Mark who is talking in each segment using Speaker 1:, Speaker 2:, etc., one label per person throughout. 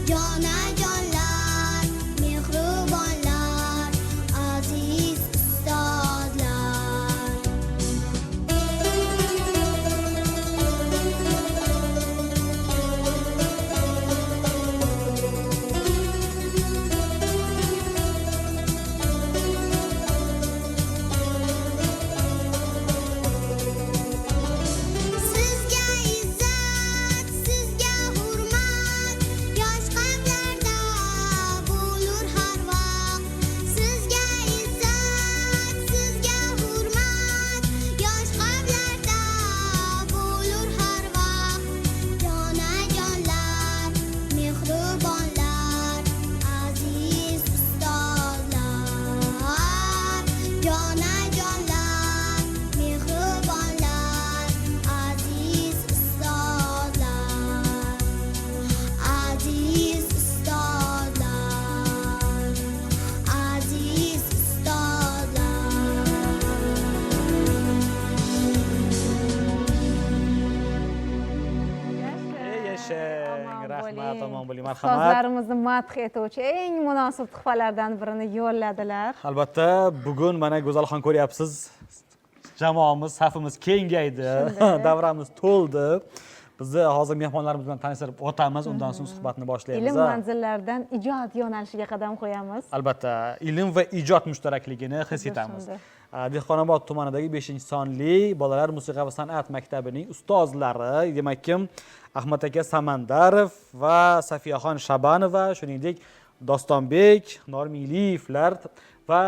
Speaker 1: jonajonlar, mehribonlar, aziz ustozlar. Sizga izzat, sizga hurmat, yosh qalblarda bo'lur har vaqt. Sizga izzat, sizga hurmat, yosh qalblarda bo'lur har vaqt. Jonajonlar, mehribonlar, aziz ustozlar. Jonajonlar, mehribonlar, aziz ustozlar. Aziz ustozlar, aziz
Speaker 2: Yashang,
Speaker 3: Omon
Speaker 2: rahmat,
Speaker 3: bo'ling.
Speaker 2: omon bo'ling, marhamat.
Speaker 3: Ustozlarimizni madh etuvchi eng munosib tuhfalardan birini yo'lladilar.
Speaker 2: Albatta, bugun mana Go'zalxon ko'ryapsiz. Jamoamiz, safimiz kengaydi, davramiz to'ldi. Bizni hozir mehmonlarimiz bilan tanishtirib o'tamiz, undan so'ng suhbatni boshlaymiz.
Speaker 3: Ilm manzillaridan ijod yo'nalishiga qadam qo'yamiz.
Speaker 2: Albatta, ilm va ijod mushtarakligini his etamiz. Dehqonobod tumanidagi 5-sonli bolalar musiqa va san'at maktabining ustozlari, demakki, Ahmad aka Samandarov va Safiyaxon Shabanova, shuningdek Dostonbek Normiliyevlar va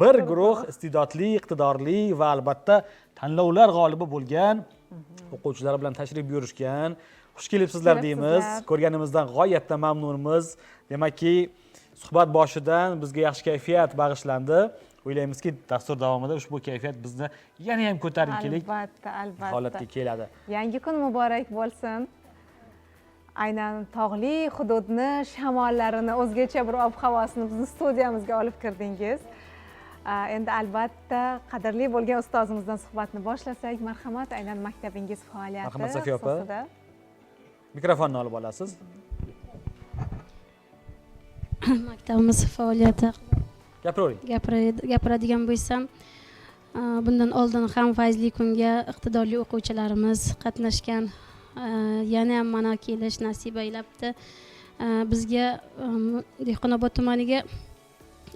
Speaker 2: bir guruh iste'dodli, iqtidorli va albatta tanlovlar g'olibi bo'lgan o'quvchilar bilan tashrif buyurishgan. Xush kelibsizlar deymiz. Ko'rganimizdan g'oyatda mamnunmiz. Demakki, suhbat boshidan bizga yaxshi kayfiyat bag'ishlandi. O'ylaymizki, dastur davomida ushbu kayfiyat bizni yana ham ko'tarinkilik
Speaker 3: Albatta.
Speaker 2: holatga keladi.
Speaker 3: Yangi kun muborak bo'lsin. Aynan tog'li hududni shamollarini, o'zgacha bir ob-havosini bizni studiyamizga olib kirdingiz. Endi albatta qadrli bo'lgan ustozimizdan suhbatni boshlasak, marhamat, aynan maktabingiz faoliyati
Speaker 2: Marhamat, Safiya opa.
Speaker 3: xususida.
Speaker 2: Mikrofonni olib olasiz.
Speaker 4: Maktabimiz faoliyati
Speaker 2: Gapiravering.
Speaker 4: gapiradigan bo'lsam, bundan oldin ham fayzli kunga iqtidorli o'quvchilarimiz qatnashgan, yana ham mana kelish nasib aylabdi. Bizga Dehqonobod tumaniga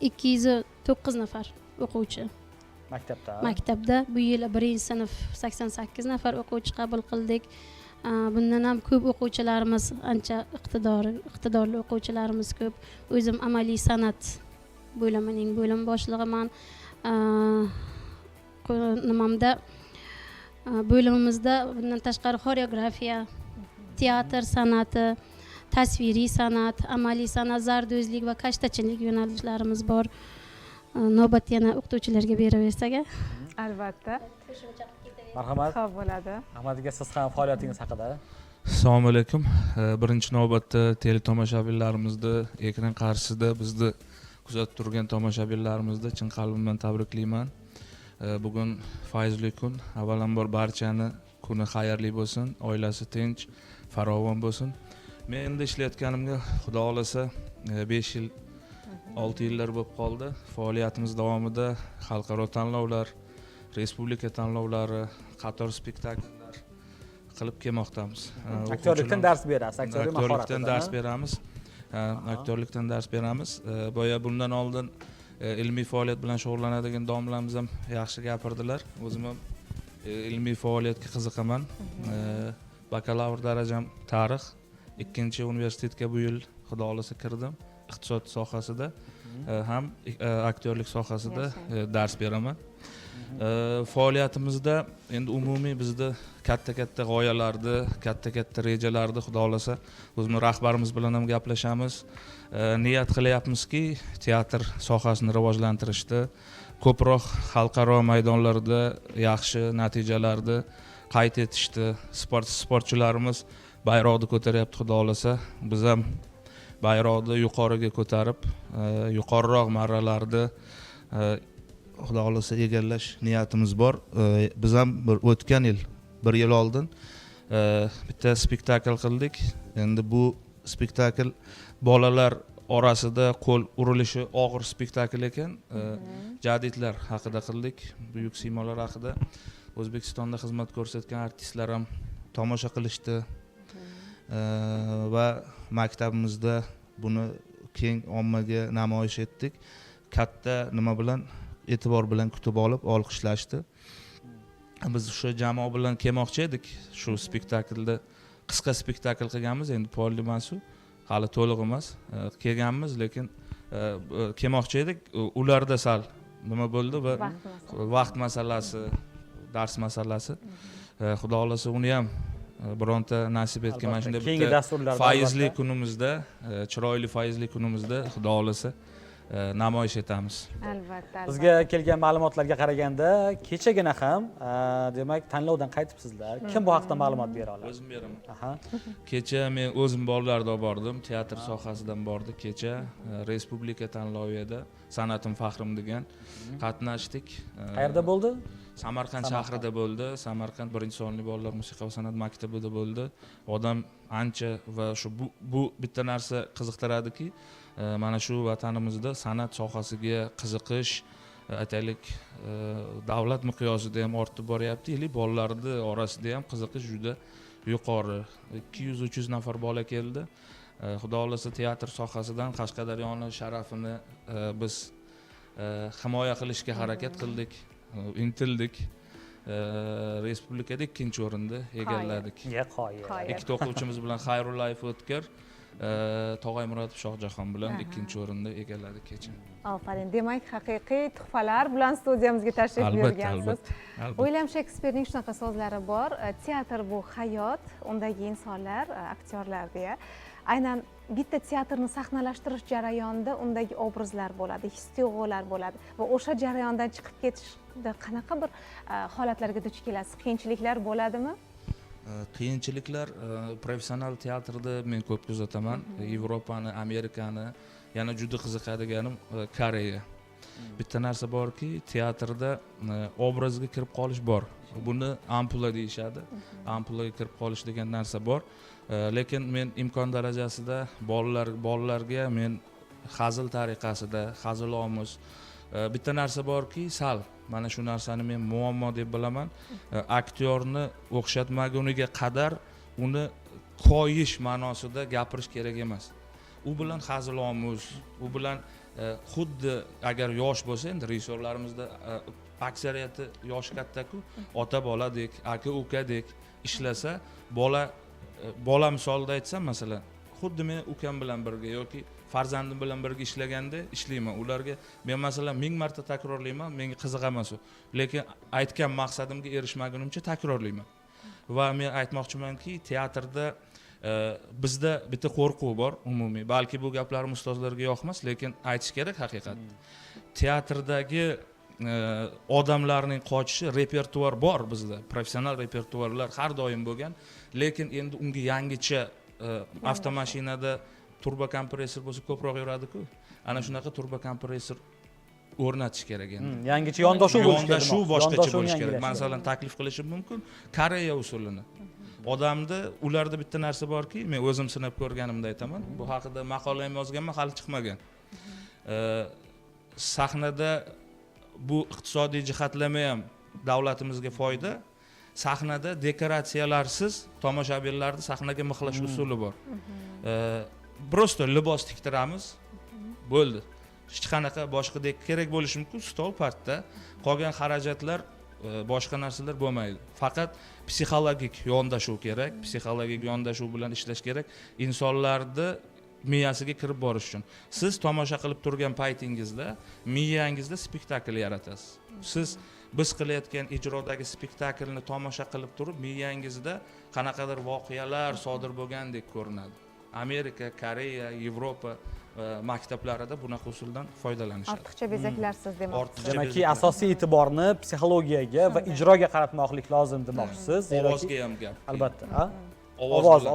Speaker 4: 209 nafar o'quvchi maktabda bu yil 1-sinf 88 nafar o'quvchi qabul qildik. Bundan ham ko'p o'quvchilarimiz, ancha iqtidorli o'quvchilarimiz ko'p. O'zim amaliy san'at bo'limining bo'lim boshlig'iman. Nimamda bo'limimizda bundan tashqari xoreografiya, teatr san'ati, tasviriy san'at, amaliy san'at, zardozlik va kashtachilik yo'nalishlarimiz bor. Navbat yana o'qituvchilarga beraversak.
Speaker 3: Albatta.
Speaker 2: Marhamat.
Speaker 3: Xo'p bo'ladi.
Speaker 2: Ahmad aka, siz ham faoliyatingiz haqida.
Speaker 5: Assalomu alaykum. Birinchi navbatda teletomoshabinlarimizni ekran qarshisida bizni kuzatib turgan tomoshabinlarimizni chin qalbimdan tabriklayman. Bugun fayzli kun. Avvalambor barchani kuni xayrli bo'lsin, oilasi tinch, farovon bo'lsin. Men endi ishlayotganimga xudo xolasa 5 yil, 6 yillar bo'lib qoldi. Faoliyatimiz davomida xalqaro tanlovlar, respublika tanlovlari, qator spektakllar qilib kelmoqdamiz.
Speaker 2: Aktyorlikdan dars berasiz,
Speaker 5: aktyorlikdan dars beramiz. Aktyorlikdan dars beramiz. Boya bundan oldin ilmiy faoliyat bilan shug'ullanadigan domlalarimiz ham yaxshi gapirdilar. O'zim ham ilmiy faoliyatga qiziqaman. Bakalavr darajam tarix. Ikkinchi universitetga bu yil xudo xolasa kirdim. Iqtisod sohasida ham aktyorlik sohasida dars beraman. Faoliyatimizda endi umumiy bizda katta g'oyalarni, katta rejalarni xudo xolasa o'zimiz rahbarimiz bilan ham gaplashamiz. Niyat qilyapmizki, teatr sohasini rivojlantirishda ko'proq xalqaro maydonlarda yaxshi natijalarni qayd etishdi. Sportchilarimiz bayroqni ko'taryapti, xudo xolasa biz ham bayroqni yuqoriga ko'tarib, yuqoriroq marralarda xudo xolasa egallash niyatimiz bor. Biz ham o'tgan yil, bir yil oldin bitta spektakl qildik. Endi bu spektakl bolalar orasida qo'l urilishi og'ir spektakl ekan. Jadidlar haqida qildik, buyuk siymolar haqida. O'zbekistonda xizmat ko'rsatgan artistlar ham tomosha qilishdi va maktabimizda buni keng ommaga namoyish etdik. Katta nima bilan, e'tibor bilan kutib olib, olqishlashdi. Biz o'sha jamoa bilan kelmoqchi edik. Shu spektaklda qisqa spektakl qilganmiz, endi polli emas u, hali to'liq emas. Kelganmiz, lekin kelmoqchi edik. Ularda sal nima bo'ldi va vaqt masalasi, dars masalasi. Xudo xolasa uni ham bironta nasib etgan mana shunday bitta faizli kunimizda, chiroyli faizli kunimizda xudo xolasa namoyish etamiz.
Speaker 3: Albatta.
Speaker 2: Bizga kelgan ma'lumotlarga qaraganda kechagina ham demak tanlovdan qaytibsizlar. Kim bu haqida ma'lumot bera oladi?
Speaker 5: O'zim beraman. Kecha men o'zim bolalarda bordim, teatr sohasidan bordik. Kecha respublika tanlovida Sanatim faxrim degan qatnashdik.
Speaker 2: Qayerda bo'ldi?
Speaker 5: Samarqand shahrida bo'ldi. Samarqand 1-sonli bolalar musiqa va san'at maktabida bo'ldi. Odam ancha va shu bu bitta narsa qiziqtiradiki, mana shu vatanimizda san'at sohasiga qiziqish, aytaylik, davlat miqyosida ham ortib boryapti. Yili bolalarning orasida ham qiziqish juda yuqori. 200-300 nafar bola keldi. Xudo xolasa teatr sohasidan Qashqadaryoni sharafini biz himoya qilishga harakat qildik, intildik. Respublikada 2-o'rinni egalladik. Ikkita o'quvchimiz bilan Xayrullayev O'tkir, Tog'aymurodov Shohjahon bilan 2-o'rinni egalladik kecha.
Speaker 3: Afarin. Demak, haqiqiy tuhfalar bilan studiyamizga tashrif buyurgansiz. William Shakespearening shunaqa so'zlari bor. Teatr bu hayot, undagi insonlar, aktyorlar deya. Aynan bitta teatrni sahnalashtirish jarayonida undagi obrazlar bo'ladi, his-tuyg'ular bo'ladi va o'sha jarayondan chiqib ketishda qanaqa bir holatlarga duch kelasiz? Qiyinchiliklar bo'ladimi?
Speaker 5: Qiyinchiliklar professional teatrda men ko'p kuzataman. Yevropani, Amerikani, yana juda qiziqadiganim Koreya. Bitta narsa borki, teatrda obrazga kirib qolish bor. Buni ampula deyishadi. Ampulaga kirib qolish degan narsa bor. Lekin men imkon darajasida bolalarga men hazil tariqasida, hazilomuz bitta narsa borki, sal mana shu narsani men muammo deb bilaman. Aktyorni o'xshatmaguniga qadar uni qo'yish ma'nosida gapirish kerak emas. U bilan hazilomuz, u bilan xuddi agar yosh bo'lsa, endi rejissyorlarimizda aksariyati yosh katta-ku, ota boladek, aka ukadek ishlasa, bola misolida aytsam, masalan, xuddi men ukam bilan birga yoki farzandim bilan birga ishlaganda ishlayman. Ularga men masalan 1000 marta takrorlayman, menga qiziq emas u. Lekin aytgan maqsadimga erishmagunimcha takrorlayman. Va men aytmoqchimanki, teatrda bizda bitta qo'rquv bor umumiy. Balki bu gaplarim ustozlarga yoqmas, lekin aytish kerak haqiqat. Teatrdagi odamlarning qochishi repertuar bor bizda. Professional repertuarlar har doim bo'lgan, lekin endi unga yangicha avtomashinada turbo kompressor bo'lsa ko'proq yuradi-ku. Ana shunaqa turbo kompressor o'rnatish kerak endi.
Speaker 2: Yangicha yondashuv
Speaker 5: boshqacha bo'lishi kerak. Masalan, taklif qilishim mumkin Koreya usulini. Odamda ularda bitta narsa borki, men o'zim sinab ko'rganimda aytaman. Bu haqida maqola ham yozganman, hali chiqmagan. Sahnada bu iqtisodiy jihatlama ham davlatimizga foyda. Sahnada dekoratsiyalarsiz tomoshabinlarni sahnaga mixlash usuli bor. Prosto libos tiktiramiz, bo'ldi. Hech qanaqa boshqadek kerak bo'lishi mumkin, stol, parta, qolgan xarajatlar, boshqa narsalar bo'lmaydi. Faqat psixologik yondashuv kerak, psixologik yondashuv bilan ishlash kerak. Insonlarni miyasiga kirib borish uchun. Siz tomosha qilib turgan paytingizda miyangizda spektakl yaratasiz. Siz biz qilayotgan ijrodagi spektaklni tomosha qilib turib, miyangizda qanaqadir voqealar sodir bo'lgandek ko'rinadi. Amerika, Koreya, Yevropa maktablarida bunaqa usuldan foydalanishadi.
Speaker 3: Ortiqcha bezaklarsiz demoqchisiz.
Speaker 2: Demakki, asosiy e'tiborni psixologiyaga va ijroga qaratmoqlik lozim demoqchisiz.
Speaker 5: Ovozga ham gap.
Speaker 2: Albatta,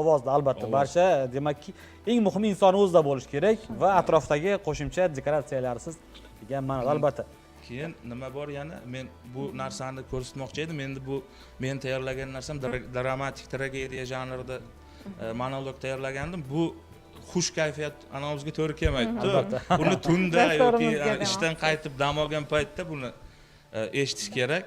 Speaker 2: ovozda albatta barcha, demakki, eng muhimi inson o'zida bo'lish kerak va atrofdagi qo'shimcha dekoratsiyalarsiz degan ma'noda albatta.
Speaker 5: Keyin nima bor yana? Men bu narsani ko'rsatmoqchi edim. Endi bu men tayyorlagan narsam dramatik tragediya janrida monolog tayyorlagandim. Bu xush kayfiyat anamizga to'g'ri kelmaydi.
Speaker 2: Albatta.
Speaker 5: Uni tunda yoki
Speaker 3: Dasturimizga demoqchi.
Speaker 5: ishdan qaytib dam olgan paytda buni eshitish kerak.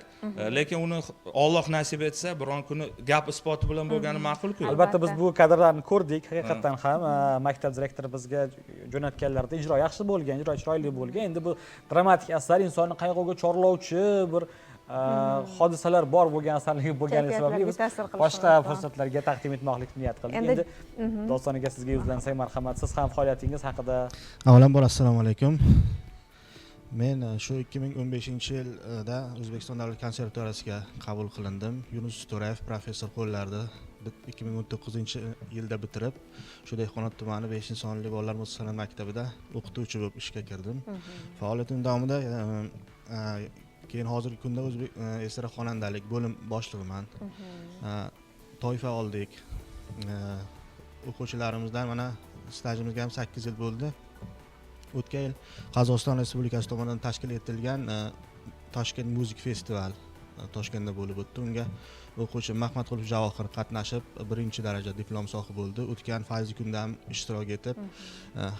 Speaker 5: Lekin uni Alloh nasib etsa, biron kuni gap isboti bilan bo'lgani ma'qul-ku.
Speaker 2: Albatta biz bu kadrlarni ko'rdik. Haqiqatan ham maktab direktori bizga jo'natganlarida ijro yaxshi bo'lgan, ijro chiroyli bo'lgan. Endi bu dramatik asar insonni qayg'uga chorlovchi bir hodisalar bor bo'lgan asarligi bo'lgani sababli biz
Speaker 3: ta'sir qilishi
Speaker 2: boshqa
Speaker 3: mumkin.
Speaker 2: fursatlarga taqdim etmoqlik niyat qildik.
Speaker 3: Endi-
Speaker 2: Endi Doston aka sizga yuzlansak marhamat. Siz ham faoliyatingiz haqida
Speaker 6: Avvalambor assalomu alaykum. Men shu 2015-yilda O'zbekiston davlat konservatoriyasiga qabul qilindim. Yunus To'rayev professor qo'llarida 2019-yilda bitirib, shu Dehqonobod tumani 5-sonli bolalar musiqa maktabida o'qituvchi bo'lib ishga kirdim. Faoliyatim davomida keyin hozirgi kunda o'zbek estara xonandalik bo'lim boshlig'iman. Toifa oldik. O'quvchilarimizdan mana stajimizga ham 8 yil bo'ldi. O'tgan yil Qozog'iston Respublikasi tomonidan tashkil etilgan Toshkent Music Festival Toshkentda bo'lib o'tdi. Unga o'quvchi Mahmadqulov Javohir qatnashib, 1-daraja diplom sohibi bo'ldi. O'tgan fayzli kunda ham ishtirok etib,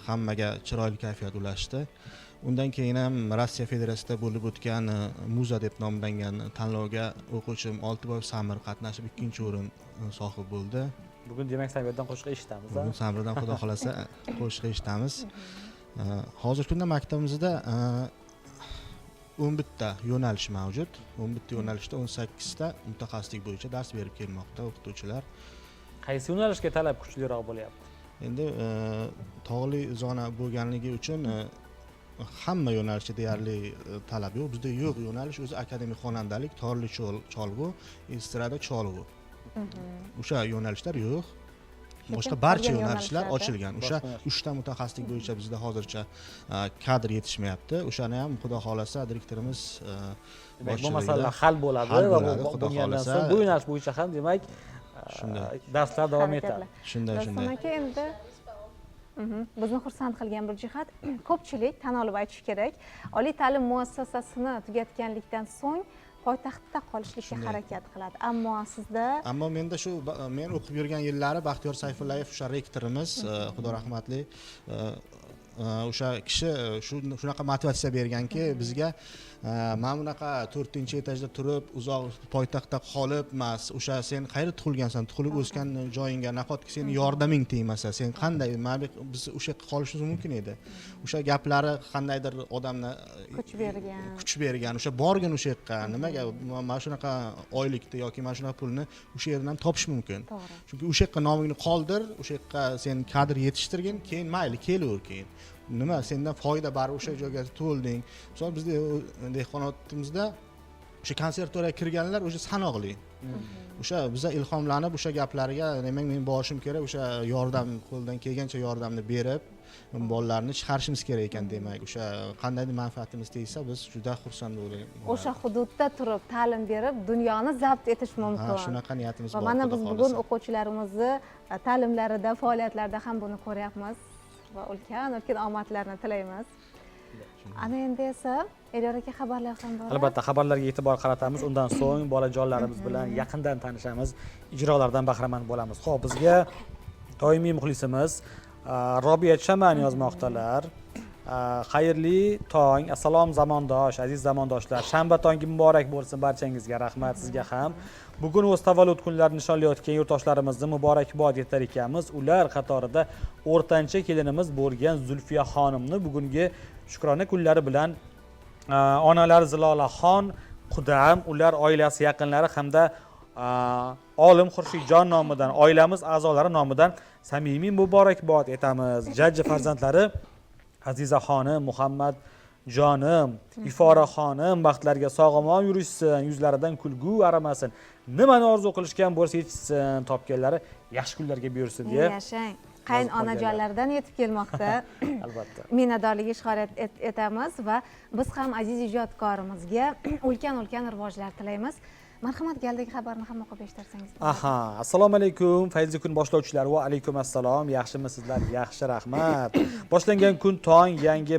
Speaker 6: hammaga chiroyli kayfiyat ulashdi. Undan keyin ham Rossiya Federatsiyasida bo'lib o'tgan Muza deb nomlangan tanlovga o'quvchim Oltiboyev Samir qatnashib 2-o'rin sohibi bo'ldi.
Speaker 2: bugun demak Samiradan qo'shiq eshitamiz.
Speaker 6: Bugun Samirdan xudo xolasa qo'shiq eshitamiz. Hozirgi kunda maktabimizda 11 ta yo'nalish mavjud. 11 ta yo'nalishda 18 ta mutaxassislik bo'yicha dars berib kelmoqda o'qituvchilar.
Speaker 2: Qaysi yo'nalishga talab kuchliroq bo'lyapti?
Speaker 6: Endi tog'li zona bo'lganligi uchun hamma yo'nalishda deyarli talab yo'q. Bizda yo'q yo'nalish o'zi akademik xonandalik, torli cholg'u, estrada cholg'u. O'sha yo'nalishlar yo'q. Boshqa barcha yo'nalishlar ochilgan. O'sha 3 ta mutaxassislik bo'yicha bizda hozircha kadr yetishmayapti. O'shani ham xudo xolasa direktorimiz
Speaker 2: Demak, bu masalalar hal bo'ladi va bo'lgandan so'ng bu yo'nalish bo'yicha ham demak darslar davom etadi.
Speaker 6: Shunday.
Speaker 3: Aka endi bizni xursand qilgan bir jihat ko'pchilik tan olib aytish kerak, oliy ta'lim muassasasini tugatganlikdan so'ng poytaxtda qolishlikka harakat qiladi. Ammo sizda
Speaker 6: menda shu men o'qib yurgan yillari Baxtiyor Sayfullayev o'sha rektorimiz, xudo rahmatli, o'sha kishi shunaqa motivatsiya berganki bizga mana bunaqa 4-etajda turib uzoq poytaxtda qolib emas, o'sha sen qayerda tug'ilgansan, tug'ilib o'sgan joyingga nahotki seni yordaming tegmasa, sen qanday biz o'sha yerda qolishimiz mumkin edi. O'sha gaplari qandaydir odamni kuch bergan, o'sha borgin o'sha yerga, nimaga mana shunaqa oylikni yoki mana shunaqa pulni o'sha yerdan ham topish mumkin. Chunki o'sha yerga nomingni qoldir, o'sha yerga sen kadr yetishtirgin, keyin mayli kelaver keyin. Nima sendan foyda bari o'sha joyga to'lding. Misol bizda dehqonotimizda o'sha konservatoriyaga kirganlar o'sha sanoqli. O'sha biza ilhomlanib o'sha gaplariga demak men borishim kerak, o'sha yordam qo'ldan kelgancha yordamni berib bolalarni chiqarishimiz kerak ekan demak. O'sha qandaydir manfaatimiz tegsa biz juda xursand bo'lamiz.
Speaker 3: O'sha hududda turib ta'lim berib dunyoni zabt etish mumkin.
Speaker 6: Shunaqa niyatimiz bor.
Speaker 3: Va mana biz bugun o'quvchilarimizni ta'limlarida, faoliyatlarida ham buni ko'ryapmiz va ulkan omadlarni tilaymiz. Ana endi esa Elyor aka xabarlar ham bor.
Speaker 2: Albatta xabarlarga e'tibor qaratamiz. Undan so'ng bolajonlarimiz bilan yaqindan tanishamiz, ijrolardan bahramand bo'lamiz. Xo'p, bizga doimiy muxlisimiz Robiya Chaman yozmoqdalar. Xayrli tong, assalom zamondosh, aziz zamondoshlar. Shanba tongi muborak bo'lsin barchangizga. Rahmat sizga ham. Bugun o'z tavallud kunlarini nishonlayotgan yurtdoshlarimizni muborakbod etar ekanmiz. Ular qatorida o'rtancha kelinimiz bo'lgan Zulfiya xonimni bugungi Shukrona kunlari bilan onalar Zilolaxon, qudam, ular oilasi yaqinlari hamda olim Xurshidjon nomidan, oilamiz a'zolari nomidan samimiy muborakbod etamiz. Jajji farzandlari Aziza xonim, Muhammad jonim, Ifora xonim baxtlarga sog'-omon yurishsin, yuzlaridan kulgu arimasin. Nimani orzu qilishgan bo'lsa yetishsin, topganlari yaxshi kunlarga buyursin deya.
Speaker 3: Yashang. Qaynonajonlardan yetib kelmoqda.
Speaker 2: Albatta.
Speaker 3: Minnatdorlik izhor etamiz va biz ham aziz ijodkorimizga ulkan rivojlar tilaymiz. Marhamat, galdagi xabarni ham o'qib eshitsangiz.
Speaker 2: Aha, assalomu alaykum fayzli kun boshlovchilar va alaykum assalom. Yaxshimisizlar? Yaxshi, rahmat. Boshlangan kun tong, yangi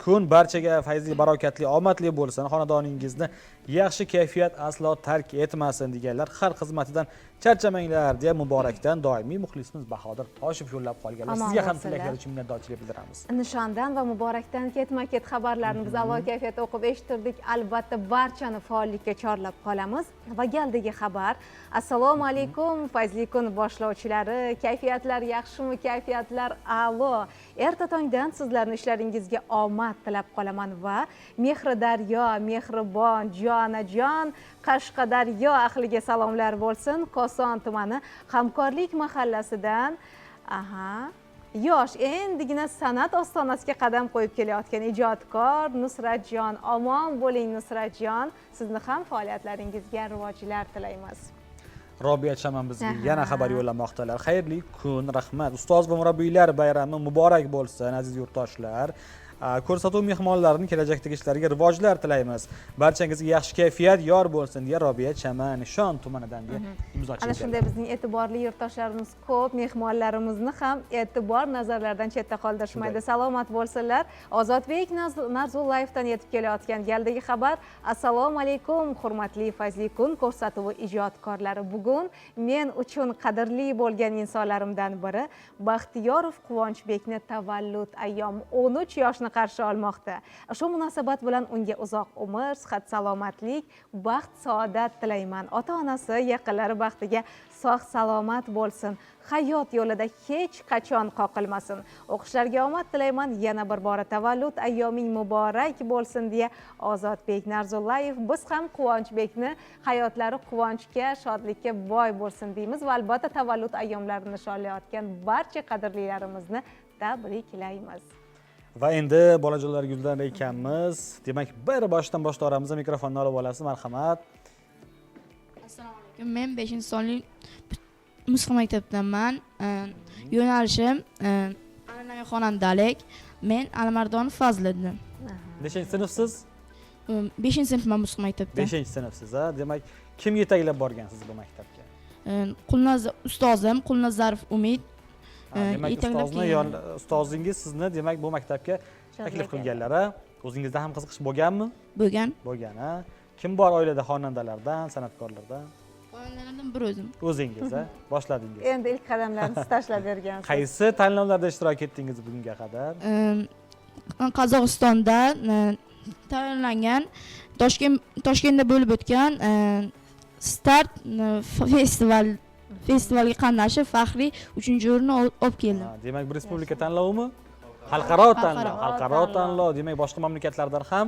Speaker 2: kun barchaga fayzli, barokatli, omadli bo'lsin. Xonadoningizni yaxshi kayfiyat aslo tark etmasin deganlar, har xizmatidan charchamanglar deya Muborakdan doimiy muxlisimiz Bahodir Toshev yo'llab qolganlar.
Speaker 3: Omon
Speaker 2: Sizga ham
Speaker 3: bo'lsinlar.
Speaker 2: tilaklar uchun minnatdorchilik bildiramiz.
Speaker 3: Nishondan va Muborakdan ketma-ket xabarlarni biz a'lo kayfiyatda o'qib eshittirdik. Albatta barchani faollikka chorlab qolamiz. Va galdagi xabar. Assalomu alaykum, fayzli kun boshlovchilari. Kayfiyatlar yaxshimi? Kayfiyatlar a'lo. Erta tongdan sizlarning ishlaringizga omad tilab qolaman va Mehridaryo, mehribon, jonajon Qashqadaryo ahliga salomlar bo'lsin. Koson tumani Hamkorlik mahallasidan yosh endigina san'at ostonasiga qadam qo'yib kelayotgan ijodkor Nusratjon. Omon bo'ling Nusratjon. Sizni ham faoliyatlaringizga rivojlar tilaymiz.
Speaker 2: Robiya Chaman bizga yana xabar yo'llamoqdalar. Xayrli kun, rahmat. Ustoz va murabbiylar bayrami muborak bo'lsin, aziz yurtdoshlar. Ko'rsatuv mehmonlarining kelajakdagi ishlariga rivojlar tilaymiz. Barchangizga yaxshi kayfiyat yor bo'lsin deya Robiya Chaman Nishon tumanidan deya imzo chekdi.
Speaker 3: Ana shunday bizning e'tiborli yurtdoshlarimiz ko'p, mehmonlarimizni ham e'tibor nazarlardan chetda qoldirishmaydi. Salomat bo'lsinlar. Ozodbek Narzullayevdan yetib kelayotgan galdagi xabar. Assalomu alaykum, hurmatli fayzli kun ko'rsatuvi ijodkorlari. Bugun men uchun qadrli bo'lgan insonlarimdan biri Baxtiyorov Quvonchbekni tavallud ayyomi 13 yoshni qarshi olmoqda. Shu munosabat bilan unga uzoq umr, sihat, salomatlik, baxt, saodat tilayman. Ota-onasi, yaqinlari baxtiga sog' salomat bo'lsin. Hayot yo'lida hech qachon qoqilmasin. O'qishlariga omad tilayman. Yana bir bora tavallud ayyoming muborak bo'lsin deya Ozodbek Narzullayev. Biz ham Quvonchbekni hayotlari quvonchga, shodlikka boy bo'lsin deymiz va albatta tavallud ayyomlarini nishonlayotgan barcha qadrlilarimizni tabriklaymiz.
Speaker 2: Va endi bolajonlar Guldan ekanmiz. Demak, bir boshdan boshlaramiz. Mikrofonni olib olasiz, marhamat.
Speaker 7: Assalomu alaykum. Men 5-sonli musiqa maktabidaman. Yo'nalishim an'anaviy xonandalik. Men Alimardonov Fazliddin.
Speaker 2: Nechanchi sinfsiz?
Speaker 7: 5-sinfman musiqa maktabida.
Speaker 2: 5-sinfsiz, ha? Demak, kim yetaklab borgansiz bu maktabga?
Speaker 7: Ustozim Qulnazarov Umid.
Speaker 2: Demak, ustozingiz sizni demak bu maktabga taklif qilganlar, ha? O'zingizda ham qiziqish bo'lganmi?
Speaker 7: Bo'lgan.
Speaker 2: Bo'lgan, ha? Kim bor oilada xonandalardan, san'atkorlardan?
Speaker 7: Xonandalardan bir o'zim.
Speaker 2: O'zingiz, ha? Boshladingiz.
Speaker 3: Endi ilk qadamlarni siz tashlab bergansiz.
Speaker 2: Qaysi tanlovlarda ishtirok etdingiz bugunga qadar?
Speaker 7: Qozog'istonda tayyorlangan Toshkentda bo'lib o'tgan Start festivalga qatnashib, faxriy 3-o'rinni olib keldim.
Speaker 2: Demak, bu respublika tanlovimi? Xalqaro tanlov. Xalqaro tanlov. Demak, boshqa mamlakatlardan ham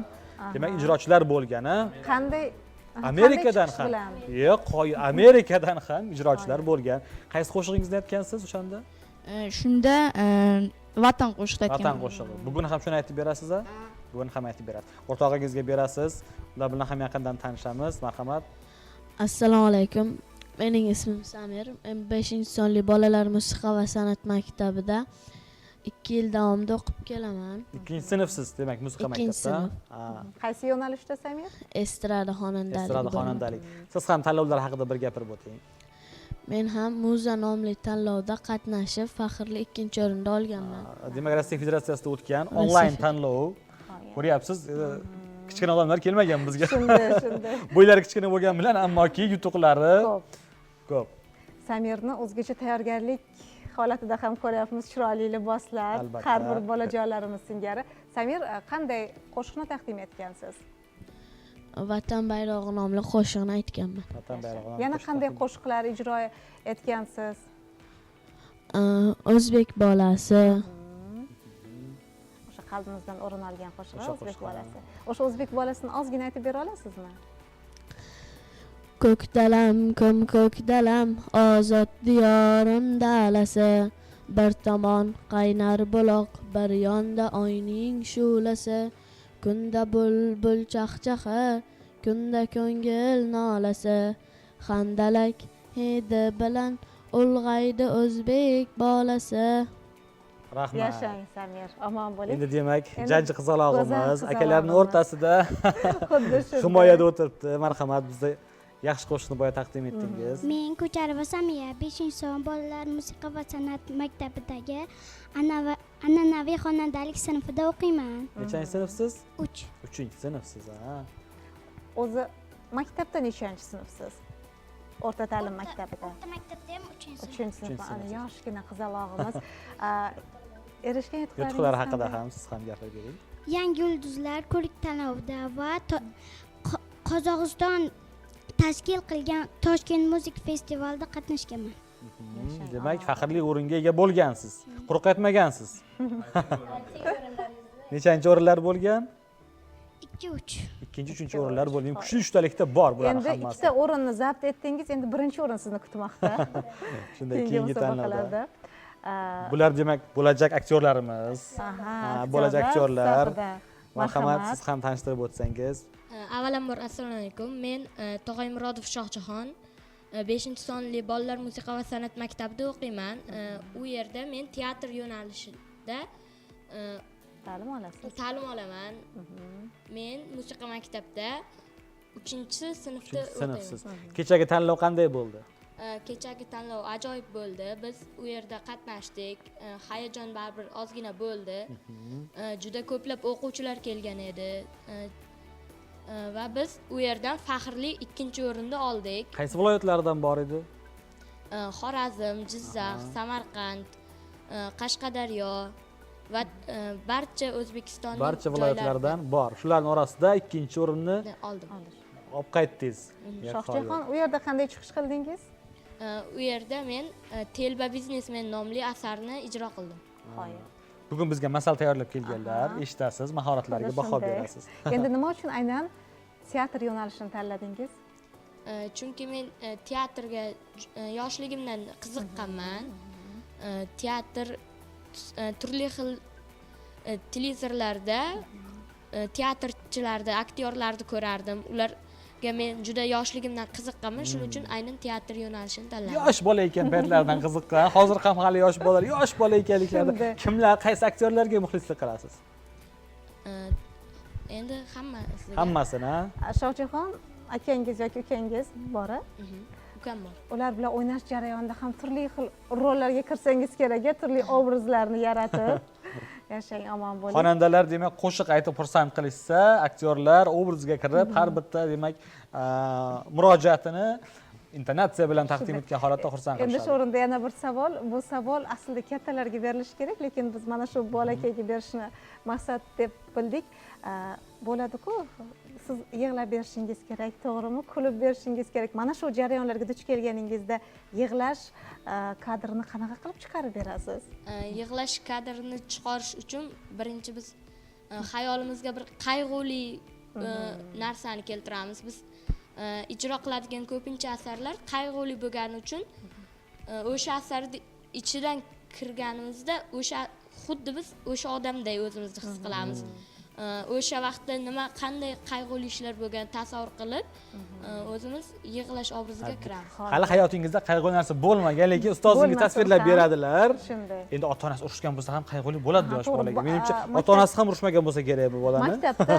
Speaker 2: demak ijrochilar bo'lgan, ha?
Speaker 3: Qanday
Speaker 2: Amerikadan ham. Yo'q, Amerikadan ham ijrochilar bo'lgan. Qaysi qo'shig'ingizni aytgansiz o'shanda?
Speaker 7: Shunda Vatan qo'shiq aytgan.
Speaker 2: Vatan qo'shig'i. Bugun ham shuni aytib berasiz, ha? Bugun ham aytib berasiz. O'rtog'ingizga berasiz. Ular bilan ham yaqindan tanishamiz. Marhamat.
Speaker 8: Assalomu alaykum. Mening ismim Samir. Men 5-sonli bolalar musiqa va san'at maktabida 2 yil davomida o'qib kelaman.
Speaker 2: 2-sinfsiz, demak, musiqa maktabida.
Speaker 3: Qaysi yo'nalishda Samir?
Speaker 8: Estrada xonandalik.
Speaker 2: Estrada xonandalik. Siz ham tanlovlar haqida bir gapirib o'ting.
Speaker 8: Men ham Muza nomli tanlovda qatnashib, faxrli 2-o'rinda olganman.
Speaker 2: Demak, Rossiya Federatsiyasida o'tgan onlayn tanlov. Ko'ryapsiz, kichkina odamlar kelmagan bizga.
Speaker 3: Shunday.
Speaker 2: Bo'ylari kichkina bo'lgan bilan, ammoki yutuqlari ko'p.
Speaker 3: Samirni o'zgacha tayyorgarlik holatida ham ko'ryapmiz, chiroyli liboslar,
Speaker 2: Albatta.
Speaker 3: har bir bolajonlarimiz singari. Samir, qanday qo'shiqni taqdim etgansiz?
Speaker 8: Vatan bayrog'i nomli qo'shiqni aytganman.
Speaker 2: Vatan bayrog'i.
Speaker 3: Yana qanday qo'shiqlar ijro etgansiz?
Speaker 8: O'zbek bolasi.
Speaker 3: O'sha qalbimizdan o'rin olgan qo'shiq, o'zbek bolasi. O'sha o'zbek bolasini ozgina aytib bera olasizmi?
Speaker 8: Ko'kdalam, ko'kdalam, ozod diyorim dalasi. Bir tomon qaynar buloq, bir yonda oyning shu'lasi. Kunda bulbul chaqchaqa, kunda ko'ngil nolasi. Xandalak hidi bilan ulg'aydi o'zbek bolasi.
Speaker 2: Rahmat.
Speaker 3: Yashang Samir, omon bo'ling.
Speaker 2: Endi demak, jajji qizalog'imiz akalarning o'rtasida
Speaker 3: Xuddi shunday.
Speaker 2: himoyada o'tiribdi. Marhamat, bizga yaxshi qo'shiqni boya taqdim etdingiz.
Speaker 9: Men Ko'charova Samiya 5-son bolalar musiqa va san'at maktabidagi an'anaviy xonandalik sinfida o'qiyman.
Speaker 2: Nechanchi sinfsiz?
Speaker 9: 3.
Speaker 2: 3-sinfsiz, ha.
Speaker 3: O'zi maktabda nechanchi sinfsiz? O'rta ta'lim maktabida.
Speaker 9: O'rta maktabda ham 3-sinf.
Speaker 3: 3-sinf. Ana yoshgina qizalog'imiz. Erishgan
Speaker 2: Yutuqlar haqida ham siz ham gapiring.
Speaker 9: Yangi yulduzlar ko'rik-tanlovda va Qozog'iston tashkil qilgan Toshkent musiqa festivalida qatnashganman.
Speaker 2: Demak, faxrli o'ringa ega bo'lgansiz. Quruq aytmagansiz. Nechanchi o'rinlar bo'lgan?
Speaker 9: 2-3.
Speaker 2: Ikkinchi, uchinchi o'rinlar bo'lgan. Kuchli uchtalikda bor bular
Speaker 3: Endi
Speaker 2: hammasi.
Speaker 3: ikkita o'rinni zabt etdingiz, endi birinchi o'rin sizni kutmoqda.
Speaker 2: Shunday keyingi tanlovda.
Speaker 3: musobaqalarda.
Speaker 2: Bular demak bo'lajak aktyorlarimiz. Bo'lajak aktyorlar. Marhamat, siz ham tanishtirib o'tsangiz.
Speaker 10: Avvalambor assalomu alaykum. Men Tog'aymurodov Shohjahon 5-sonli bolalar musiqa va san'at maktabida o'qiyman. U yerda men teatr yo'nalishida
Speaker 3: ta'lim olasiz.
Speaker 10: ta'lim olaman. Men musiqa maktabida 3-sinfda
Speaker 2: Sinfsiz.
Speaker 10: o'qiyman.
Speaker 2: Kechagi tanlov qanday bo'ldi?
Speaker 10: Kechagi tanlov ajoyib bo'ldi. Biz u yerda qatnashdik. Hayajon baribir ozgina bo'ldi. Juda ko'plab o'quvchilar kelgan edi. Va biz u yerdan faxrli 2-o'rinni oldik.
Speaker 2: Qaysi viloyatlardan bor edi?
Speaker 10: Xorazm, Jizzax, Samarqand, Qashqadaryo va barcha O'zbekistonning
Speaker 2: Barcha viloyatlardan bor. Shularning orasida 2-o'rinni
Speaker 10: oldim.
Speaker 2: olib qaytdingiz.
Speaker 3: Shohjahon, u yerda qanday chiqish qildingiz?
Speaker 10: U yerda men Telba biznesmen nomli asarni ijro qildim.
Speaker 2: Bugun bizga masal tayyorlab kelganlar, eshitasiz, mahoratlariga baho berasiz.
Speaker 3: Endi nima uchun aynan teatr yo'nalishini tanladingiz?
Speaker 10: Chunki men teatrga yoshligimdan qiziqqanman. Teatr turli xil televizorlarda teatrchilarni, aktyorlarni ko'rardim. Ularga men juda yoshligimdan qiziqqanman. Shuning uchun aynan teatr yo'nalishini tanladim.
Speaker 2: Yosh bola ekan paytlardan qiziqqan. Hozir ham hali yosh bolalar, yosh bola ekanliklarida kimlar, qaysi aktyorlarga muxlislik qilasiz?
Speaker 10: Endi hammasi.
Speaker 2: Hammasini.
Speaker 3: Shohjahon, akangiz yoki ukangiz bor-a?
Speaker 10: Ukam bor.
Speaker 3: Ular bilan o'ynash jarayonida ham turli xil rollarga kirsangiz kerak, turli obrazlarni yaratib yashang, omon bo'ling.
Speaker 2: Xonandalar demak qo'shiq aytib xursand qilishsa, aktyorlar obrazga kirib har bitta demak murojaatini intonatsiya bilan taqdim etgan holatda xursand
Speaker 3: Endi
Speaker 2: qilishadi.
Speaker 3: shu o'rinda yana bir savol. Bu savol aslida kattalarga berilishi kerak, lekin biz mana shu bolakayga berishni maqsad deb bildik. Bo'ladi-ku, siz yig'lab berishingiz kerak, to'g'rimi? Kulib berishingiz kerak. Mana shu jarayonlarga duch kelganingizda yig'lash kadrini qanaqa qilib chiqarib berasiz?
Speaker 10: Yig'lash kadrini chiqarish uchun birinchi biz xayolimizga bir qayg'uli narsani keltiramiz. Biz ijro qiladigan ko'pincha asarlar qayg'uli bo'lgani uchun o'sha asarni ichidan kirganimizda xuddi biz o'sha odamday o'zimizni his qilamiz. O'sha vaqtda nima qanday qayg'uli ishlar bo'lgan tasavvur qilib o'zimiz yig'lash obraziga kiramiz.
Speaker 2: Hali hayotingizda qayg'uli narsa bo'lmagan, lekin ustozingiz tasvirlab beradilar.
Speaker 3: Shunday.
Speaker 2: Endi ota-onasi urushgan bo'lsa ham qayg'uli bo'ladi yosh bolaga. Menimcha ota-onasi ham urushmagan bo'lsa kerak bu bolani.
Speaker 3: Maktabda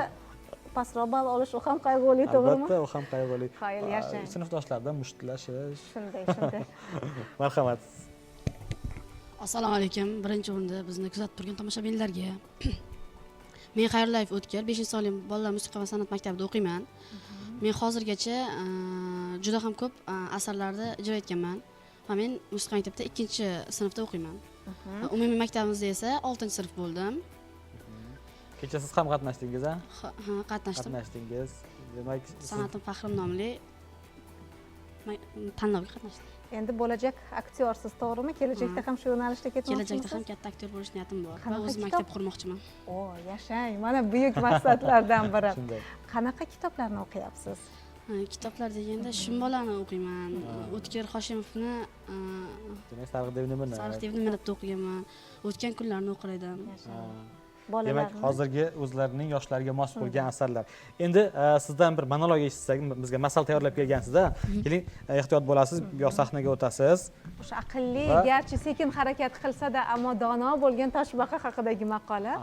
Speaker 3: pastroq ball olish u ham qayg'uli, to'g'rimi?
Speaker 2: Albatta, u ham qayg'uli.
Speaker 3: Xayr, yashang.
Speaker 2: Sinfdoshlardan mushtlashish.
Speaker 3: Shunday.
Speaker 2: Marhamat.
Speaker 11: Assalomu alaykum. Birinchi o'rinda bizni kuzatib turgan tomoshabinlarga. Men Xayrulayev O'tkir 5-sonli bolalar musiqa va san'at maktabida o'qiyman. Men hozirgacha juda ham ko'p asarlarni ijro etganman va men musiqa maktabida 2-sinfda o'qiyman. Umumiy maktabimizda esa 6-sinf bo'ldim.
Speaker 2: Kecha siz ham qatnashdingiz, ha?
Speaker 11: Ha, qatnashdim.
Speaker 2: Qatnashdingiz. Demak,
Speaker 11: San'atim faxrim nomli tanlovga qatnashdim.
Speaker 3: Endi bo'lajak aktyorsiz, to'g'rimi? Kelajakda ham shu yo'nalishda ketmoqchimisiz?
Speaker 11: Kelajakda ham katta aktyor bo'lish niyatim bor va o'z maktab qurmoqchiman.
Speaker 3: O, yashang. Mana buyuk maqsadlardan biri.
Speaker 2: Shunday.
Speaker 3: Qanaqa kitoblarni o'qiyapsiz?
Speaker 11: Kitoblar deganda Shumbolani o'qiyman. O'tkir Hoshimovni
Speaker 2: demak, Sariq devni minat.
Speaker 11: Sariq devni minatda o'qiganman. O'tgan kunlarni o'qir edim.
Speaker 2: Demak, hozirgi o'zlarining yoshlariga mos bo'lgan asarlar. Endi sizdan bir monolog eshitsak, bizga masal tayyorlab kelgansiz-da. Keling, ehtiyot bo'lasiz, bu yoq sahnaga o'tasiz.
Speaker 3: O'sha aqlli, garchi sekin harakat qilsa-da, ammo dono bo'lgan toshbaqa haqidagi maqola.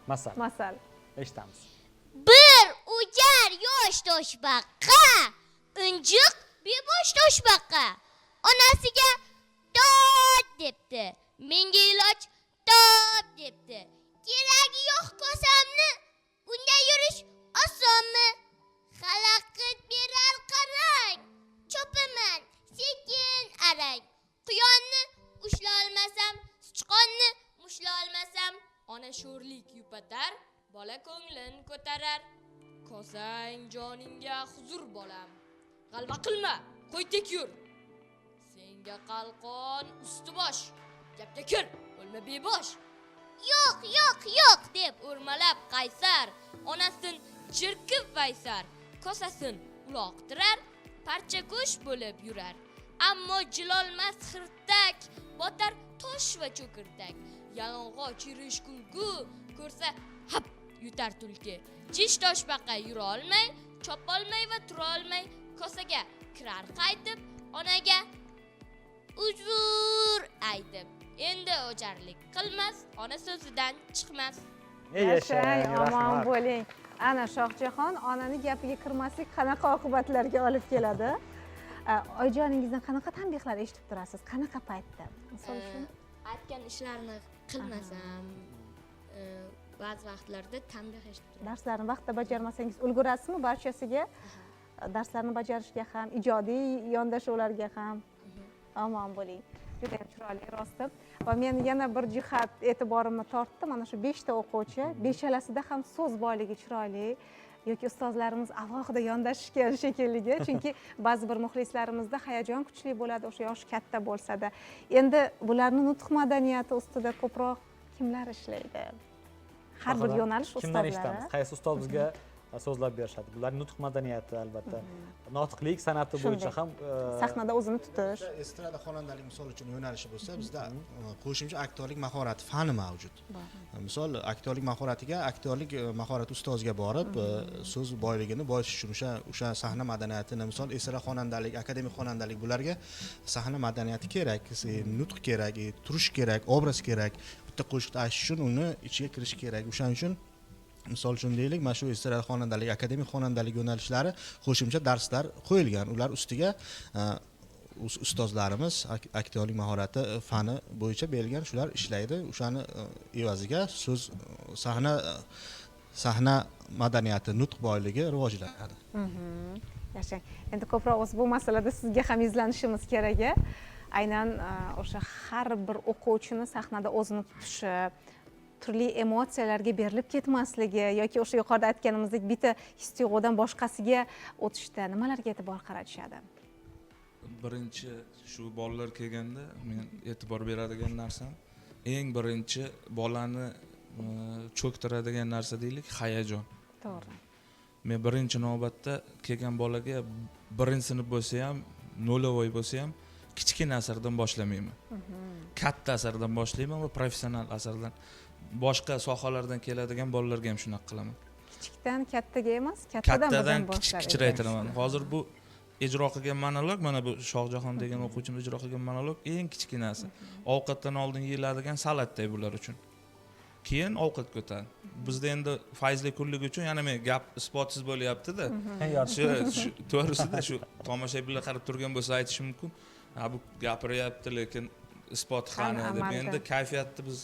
Speaker 3: Masal.
Speaker 2: Eshitamiz.
Speaker 12: Bir ujar yosh toshbaqa, unjiq bebosh toshbaqa. Onasiga tot debdi. Menga iloj top debdi. Keragi yo'q kosamni, bunday yurish osonmi? Xalaqit berar
Speaker 10: ana sho'rlik yupatar, bola ko'nglin ko'tarar. Kosang joningga huzur bolam. G'alva qilma, qo'y tek yur. Senga qalqon usti bosh. Gapga kir, o'lma bebosh.
Speaker 12: Yo'q deb o'rmalab qaysar, onasin jirkib vaysar, kosasin uloqtirar, parcha go'sh bo'lib yurar. Ammo jilolmas xirtak, botar tosh va cho'kirtak. Yalang'och yurish kulgu ko'rsa hap yutar tulki. Jish toshbaqa yura olmay, chopolmay va tura olmay, kosaga kirar qaytib, onaga uzr aytib. Endi o'jarlik qilmas, ona so'zidan chiqmas.
Speaker 3: Yashang, omon bo'ling. Ana Shohjahon, onani gapiga kirmaslik qanaqa oqibatlarga olib keladi? Oyijoningizdan qanaqa tanbehlar eshitib turasiz? Qanaqa paytda? Misol uchun
Speaker 10: Aytgan ishlarni qilmasam, ba'zi vaqtlarda tanbeh eshitib turaman.
Speaker 3: darslarni vaqtida bajarmasangiz ulgurasizmi barchasiga? Darslarni bajarishga ham, ijodiy yondashuvlarga ham. Omon bo'ling. Juda ham chiroyli rostda. Va men yana bir jihat e'tiborimni tortdi. Mana shu 5 ta o'quvchi, beshalasida ham so'z boyligi chiroyli yoki ustozlarimiz alohida yondashishgan shekilli, chunki ba'zi bir muxlislarimizda hayajon kuchli bo'ladi, o'sha yoshi katta bo'lsa-da. Endi bularni nutq madaniyati ustida ko'proq kimlar ishlaydi? Har bir yo'nalish
Speaker 2: kimdan
Speaker 3: ustozlari.
Speaker 2: eshitamiz? Qaysi ustoz bizga so'zlab berishadi? Bular nutq madaniyati albatta. Notiqlik san'ati bo'yicha ham
Speaker 3: sahnada o'zini tutish.
Speaker 6: Estrada xonandalik misol uchun yo'nalishi bo'lsa, bizda qo'shimcha aktyorlik mahorati fani mavjud. Misol aktyorlik mahoratiga aktyorlik mahorati ustoziga borib, so'z boyligini boyitish uchun o'sha sahna madaniyatini, misol estrada xonandalik, akademik xonandalik bularga sahna madaniyati kerak, nutq kerak, turish kerak, obraz kerak. Bitta qo'shiqni aytish uchun uni ichiga kirish kerak. O'shaning uchun misol uchun deylik, mana shu estrada xonandalik, akademik xonandalik yo'nalishlari qo'shimcha darslar qo'yilgan. Ular ustiga ustozlarimiz aktyorlik mahorati fani bo'yicha berilgan shular ishlaydi. O'shani evaziga so'z sahna madaniyati, nutq boyligi rivojlanadi.
Speaker 3: Yashang. Endi ko'proq bu masalada sizga ham izlanishimiz kerak. Aynan o'sha har bir o'quvchini sahnada o'zini tutishi, turli emotsiyalarga berilib ketmasligi yoki o'sha yuqorida aytganimizdek bitta his-tuyg'udan boshqasiga o'tishda nimalarga e'tibor qaratishadi?
Speaker 5: Birinchi shu bolalar kelganda men e'tibor beradigan narsam, eng birinchi bolani cho'ktiradigan narsa deylik, hayajon.
Speaker 3: To'g'ri.
Speaker 5: Men birinchi navbatda kelgan bolaga birinchi sinf bo'lsa ham, nolavoy bo'lsa ham kichkina asardan boshlamayman. Katta asardan boshlayman va professional asardan. Boshqa sohalardan keladigan bolalarga ham shunaqa qilaman.
Speaker 3: Kichikdan kattaga emas, kattadan
Speaker 5: kichikchiraytiraman. Hozir bu ijro qilgan monolog, mana bu Shohjahon degan o'quvchimiz ijro qilgan monolog eng kichkinasi. Ovqatdan oldin yeyiladigan salatday bular uchun. Keyin ovqat ko'tadi. Bizda endi faizli kunlik uchun yana men gap isbotsiz bo'lyapti-da. Shu to'g'risida shu tomoshabinlar qarab turgan bo'lsa aytish mumkin. Ha bu gapiryapti, lekin isbot qani deb. Endi kayfiyatni biz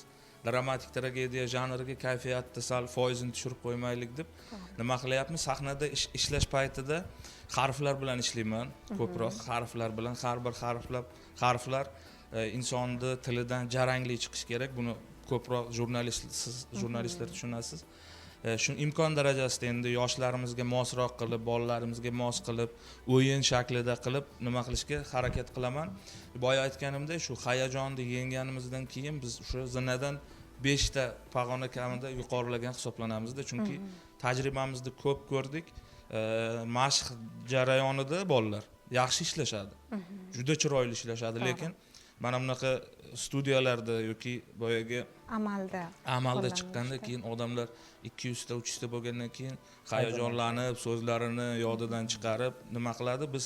Speaker 5: dramatik tragediya janriga kayfiyatni sal foizini tushirib qo'ymaylik deb nima qilyapmiz? Sahnada ishlash paytida harflar bilan ishlayman. Ko'proq harflar bilan, har bir harflar insonni tilidan jarangli chiqish kerak. Buni ko'proq jurnalistlar tushunasiz. Shu imkon darajasida endi yoshlarimizga mosroq qilib, bolalarimizga mos qilib, o'yin shaklida qilib nima qilishga harakat qilaman. Boya aytganimdek, shu hayajonni yengganimizdan keyin biz o'sha zinadan 5 ta pog'ona kamida yuqorilagan hisoblanamizda, chunki tajribamizda ko'p ko'rdik. Mashq jarayonida bolalar yaxshi ishlashadi. Juda chiroyli ishlashadi, lekin mana bunaqa studiyalarda yoki boyagi amalda chiqqanda keyin odamlar 200 ta 300 ta bo'lgandan keyin hayajonlanib, so'zlarini yodidan chiqarib nima qiladi? Biz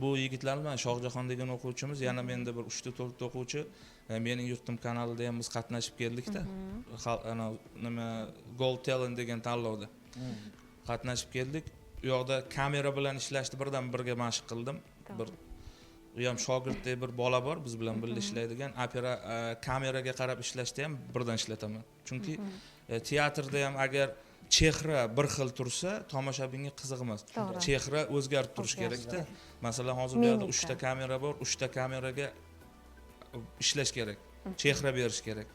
Speaker 5: bu yigitlar bilan Shohjahon degan o'quvchimiz, yana menda bir 3 ta 4 ta o'quvchi mening yurtim kanalida ham biz qatnashib keldik-da. Ana nima Gold Talent degan tanlovda qatnashib keldik. U yoqda kamera bilan ishlashni birdan birga mashq qildim. U ham shogirdday bir bola bor, biz bilan birga ishlaydigan. Kameraga qarab ishlashda ham birdan ishlataman. Chunki teatrda ham agar chehra bir xil tursa, tomoshabinga qiziq emas. Chehra o'zgarib turish kerak-da. Masalan, hozir bu yerda 3 ta kamera bor, 3 ta kameraga ishlash kerak. Chehra berish kerak.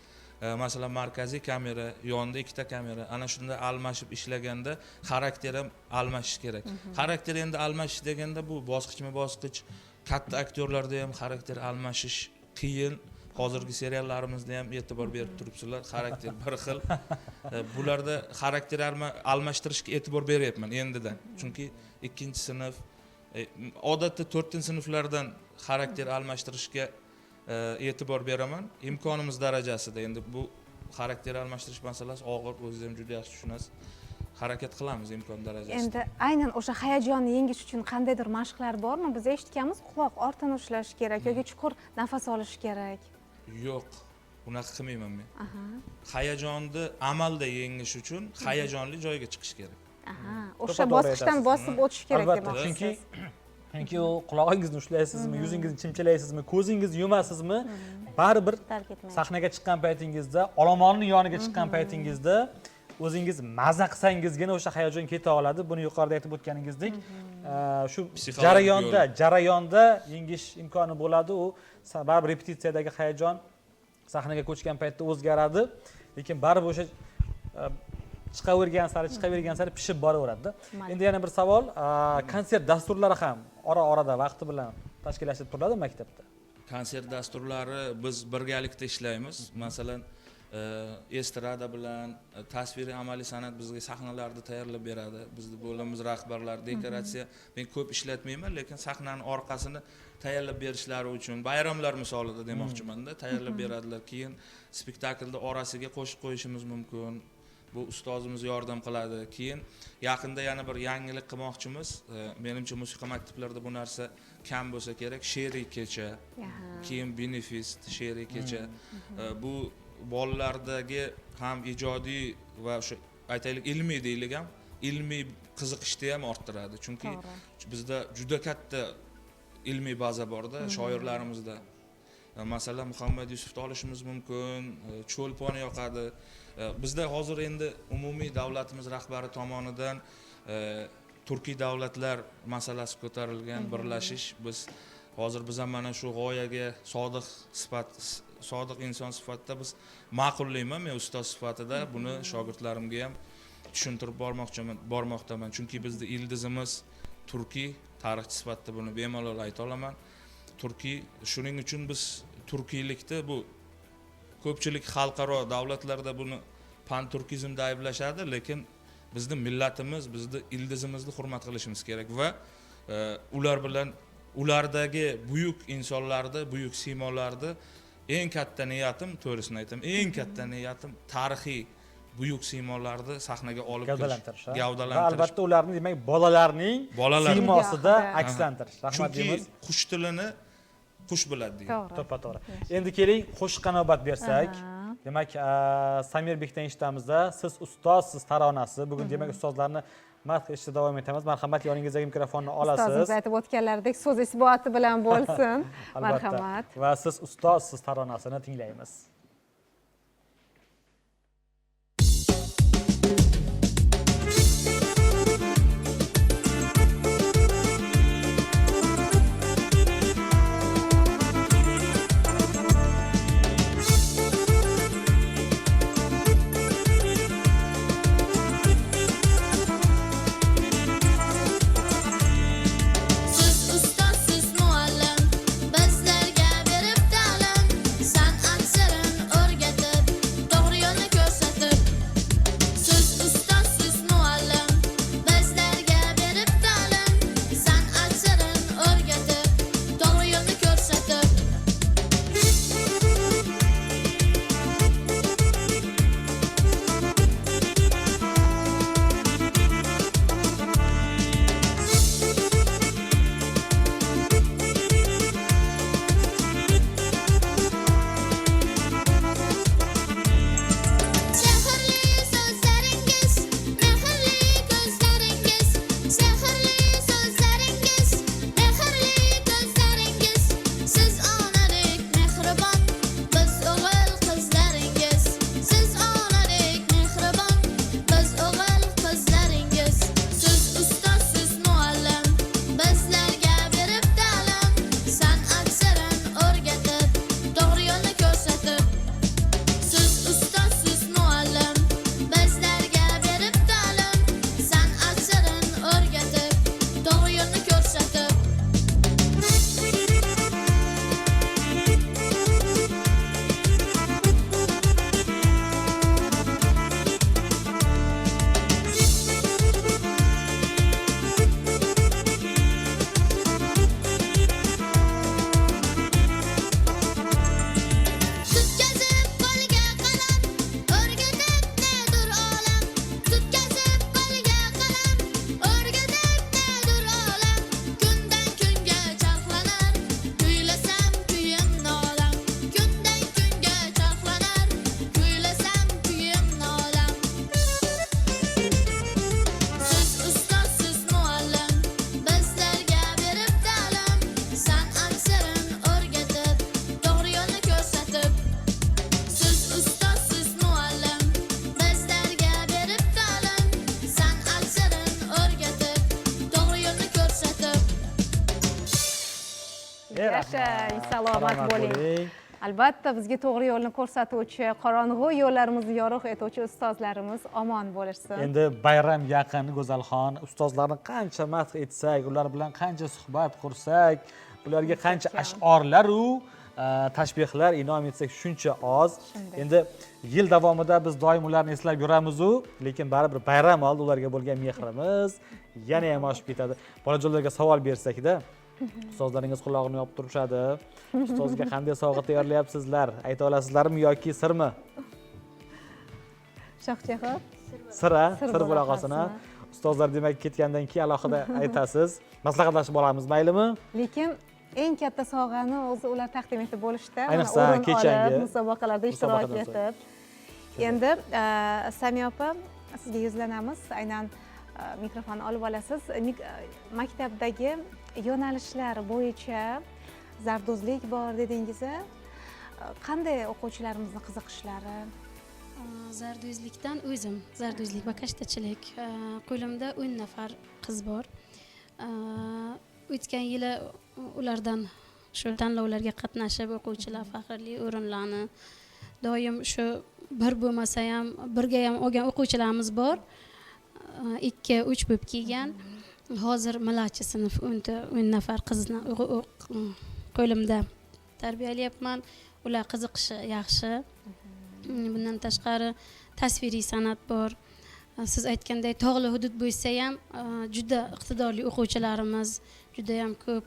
Speaker 5: masalan markaziy kamera, yonida ikkita kamera, ana shunda almashib ishlaganda xarakter ham almashish kerak. Xarakter endi almashish deganda bu bosqichma-bosqich, katta aktyorlarda ham xarakter almashish qiyin. Hozirgi seriallarimizda ham e'tibor berib turibsizlar, xarakter bir xil. Bularda xarakter almashtirishga e'tibor beryapman endidan. Chunki 2-sinf, odatda 4-sinflardan xarakter almashtirishga e'tibor beraman. Imkonimiz darajasida endi bu xarakter almashtirish masalasi og'ir, o'zingiz ham juda yaxshi tushunasiz. Harakat qilamiz imkon darajasida.
Speaker 3: Endi aynan o'sha hayajonni yengish uchun qandaydir mashqlar bormi? Biz eshitganmiz, quloq ortini ushlash kerak yoki chuqur nafas olish kerak.
Speaker 5: Yo'q, unaqa qilmayman men. Hayajonni amalda yengish uchun hayajonli joyga chiqish kerak.
Speaker 3: O'sha bosqichdan bosib o'tish kerak demoqchisiz.
Speaker 2: Chunki u qulog'ingizni ushlaysizmi, yuzingizni chimchilaysizmi, ko'zingizni yumasizmi, baribir sahnaga chiqqan paytingizda, olomonning yoniga chiqqan paytingizda o'zingiz maza qilsangizgina o'sha hayajon keta oladi. Buni yuqorida aytib o'tganingizdek, shu jarayonda yengish imkoni bo'ladi. U baribir repetitsiyadagi hayajon sahnaga ko'chgan paytda o'zgaradi, lekin baribir o'sha chiqavergan sari pishib boraveradi. Endi yana bir savol, konsert dasturlari ham ora-orada vaqti bilan tashkillashtirib turiladi maktabda?
Speaker 5: Konsert dasturlari biz birgalikda ishlaymiz. Masalan, estrada bilan tasviriy amaliy san'at bizga sahnalarni tayyorlab beradi. Bizning bo'limiz rahbarlari dekoratsiya men ko'p ishlatmayman, lekin sahnani orqasini tayyorlab berishlari uchun bayramlar misolida demoqchiman-da, tayyorlab beradilar. Keyin spektaklda orasiga qo'shib qo'yishimiz mumkin. Bu ustozimiz yordam qiladi. Keyin yaqinda yana bir yangilik qilmoqchimiz. Menimcha musiqa maktablarida bu narsa kam bo'lsa kerak. She'riy kecha, keyin benefist, she'riy kecha. Bu bolalardagi ham ijodiy va o'sha aytaylik ilmiy deylik ham, ilmiy qiziqishni ham orttiradi. Chunki bizda juda katta ilmiy baza borda, shoirlarimizda. Masalan, Muhammad Yusufni olishimiz mumkin, Cho'lpon yoqadi. Bizda hozir endi umumiy davlatimiz rahbari tomonidan turkiy davlatlar masalasi ko'tarilgan, birlashish. Biz ham mana shu g'oyaga sodiq inson sifatida biz ma'qullayman men ustoz sifatida buni shogirdlarimga ham tushuntirib bormoqdaman. Chunki bizning ildizimiz turkiy, tarixchi sifatida buni bemalol ayta olaman. Turkiy, shuning uchun biz turkiylikda bu ko'pchilik xalqaro davlatlarda buni pan-turkizmda ayblashadi, lekin bizning millatimiz, bizning ildizimizni hurmat qilishimiz kerak va ular bilan ulardagi buyuk insonlarni, buyuk siymolarni eng katta niyatim, to'g'risini aytaman, eng katta niyatim tarixiy buyuk siymolarni sahnaga olib
Speaker 2: gavdalantirish.
Speaker 5: Va
Speaker 2: albatta ularni demak bolalarning siymosida akslantirish. Rahmat deymiz.
Speaker 5: Chunki qush tilini qush biladi deydi.
Speaker 2: To'ppa-to'g'ri. Endi keling qo'shiqqa navbat bersak. Demak, Samirbekdan eshitamizda siz ustozsiz taronasi. Bugun demak ustozlarni madh qilishda davom etamiz. Marhamat, yoningizdagi mikrofonni olasiz.
Speaker 3: Ustozimiz aytib o'tganlaridek so'z isboti bilan bo'lsin. Marhamat.
Speaker 2: Va siz ustozsiz taronasini tinglaymiz.
Speaker 1: Bizlarga berib ta'lim, san'at sirin
Speaker 3: yashang, salomat bo'ling. Albatta bizga to'g'ri yo'lni ko'rsatuvchi, qorong'u yo'llarimizni yorug' etuvchi ustozlarimiz omon bo'lishsin.
Speaker 2: Endi bayram yaqin, Go'zalxon. Ustozlarni qancha madh etsak, ular bilan qancha suhbat qursak, ularga qancha ash'orlar u tashbihlar inom etsak shuncha oz. Endi yil davomida biz doim ularni eslab yuramiz-u, lekin baribir bayram oldi ularga bo'lgan mehrimiz yana ham oshib ketadi. Bolajonlarga savol bersak-da, ustozlaringiz qulog'ini yopib turishadi. Ustozga qanday sovg'a tayyorlayapsizlar? Ayta olasizlarmi yoki sirmi?
Speaker 3: Shohjahon?
Speaker 2: Sir bo'la qolsin. Ustozlar demak ketgandan keyin alohida aytasiz. Maslahatlashib olamiz, maylimi?
Speaker 3: Lekin eng katta sovg'ani o'zi ular taqdim etib bo'lishdi.
Speaker 2: Ayniqsa kechangi
Speaker 3: musobaqalarda ishtirok etib. Endi Samiya opa, sizga yuzlanamiz. Aynan mikrofonni olib olasiz. Maktabdagi yo'nalishlar bo'yicha zardozlik bor dedingiz. Qanday o'quvchilarimizni qiziqishlari?
Speaker 4: Zardozlikdan o'zim, zardozlik va kashtachilik. Qo'limda 10 nafar qiz bor. O'tgan yili ulardan shu tanlovlarga qatnashib o'quvchilar faxrli o'rinlarni doim shu bir bo'lmasa ham birga ham olgan o'quvchilarimiz bor. 2-3 bo'lib kelgan. Hozir Malachi sinf 10 nafar qizni qo'limda tarbiyalayapman. Ular qiziqishi yaxshi. Bundan tashqari tasviriy san'at bor. Siz aytganday tog'li hudud bo'lsa ham juda iqtidorli o'quvchilarimiz juda ham ko'p.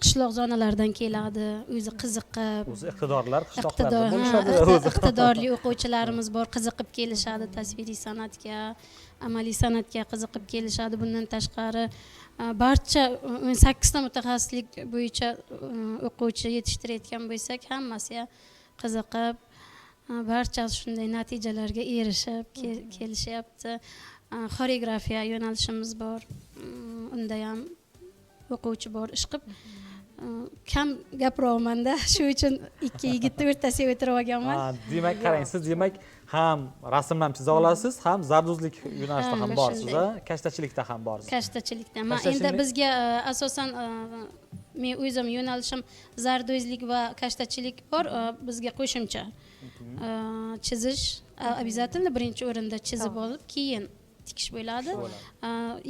Speaker 4: Qishloq zonalardan keladi, o'zi qiziqib.
Speaker 2: O'zi iqtidorlar qishloqlarda bo'lishadi.
Speaker 4: Iqtidorli o'quvchilarimiz bor, qiziqib kelishadi tasviriy san'atga, amaliy san'atga qiziqib kelishadi. Bundan tashqari barcha 18 ta mutaxassislik bo'yicha o'quvchi yetishtirayotgan bo'lsak, hammasi qiziqib, barchasi shunday natijalarga erishib kelishyapti. Xoreografiya yo'nalishimiz bor. Unda ham o'quvchi bor. Ishqib kam gapiryapman-da, shu uchun ikki yigitni o'rtasiga o'tirib olganman.
Speaker 2: Demak, qarang, siz demak ham rasmni ham chiza olasiz, ham zardozlik yo'nalishida ham borsiz, kashtachilikda ham borsiz.
Speaker 4: Kashtachilikda. Endi bizga asosan men o'zim yo'nalishim zardozlik va kashtachilik bor. Bizga qo'shimcha chizish обязательно birinchi o'rinda chizib olib, keyin tikish bo'ladi.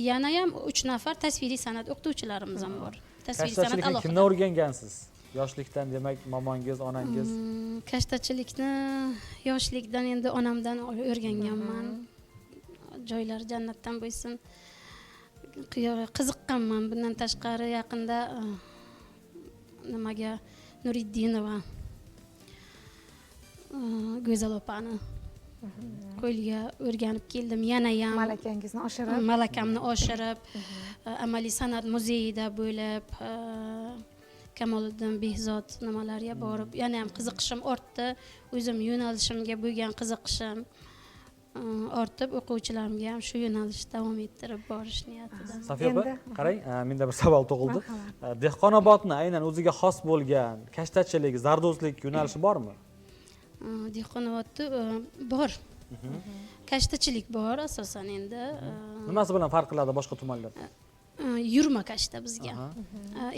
Speaker 4: Yana ham 3 nafar tasviriy san'at o'qituvchilarimiz ham bor. Tasviriy san'at alohida.
Speaker 2: Kimdan o'rgangansiz? Yoshlikdan, demak, momongiz, onangiz?
Speaker 4: Kashtachilikni yoshlikdan endi onamdan o'rganganman. Joylar jannatdan bo'lsin. Qiziqqanman. Bundan tashqari yaqinda nimaga Nuriddinova Go'zal opani qo'lga o'rganib keldim. Yana ham
Speaker 3: malakangizni oshirib,
Speaker 4: malakamni oshirib, amaliy san'at muzeyida bo'lib, Kamoliddin Behzod nimalarga borib, yana ham qiziqishim ortdi. O'zim yo'nalishimga bo'lgan qiziqishim ortib, o'quvchilarimga ham shu yo'nalishda davom ettirib borish niyatida.
Speaker 2: Safiya opa, qarang, menda bir savol tug'ildi. Dehqonobodni aynan o'ziga xos bo'lgan kashtachilik, zardozlik yo'nalishi bormi?
Speaker 4: Dehqonobodda bor. Kashtachilik bor asosan endi.
Speaker 2: Nimasi bilan farq qiladi boshqa tumanlardan?
Speaker 4: Yurma kashta bizga.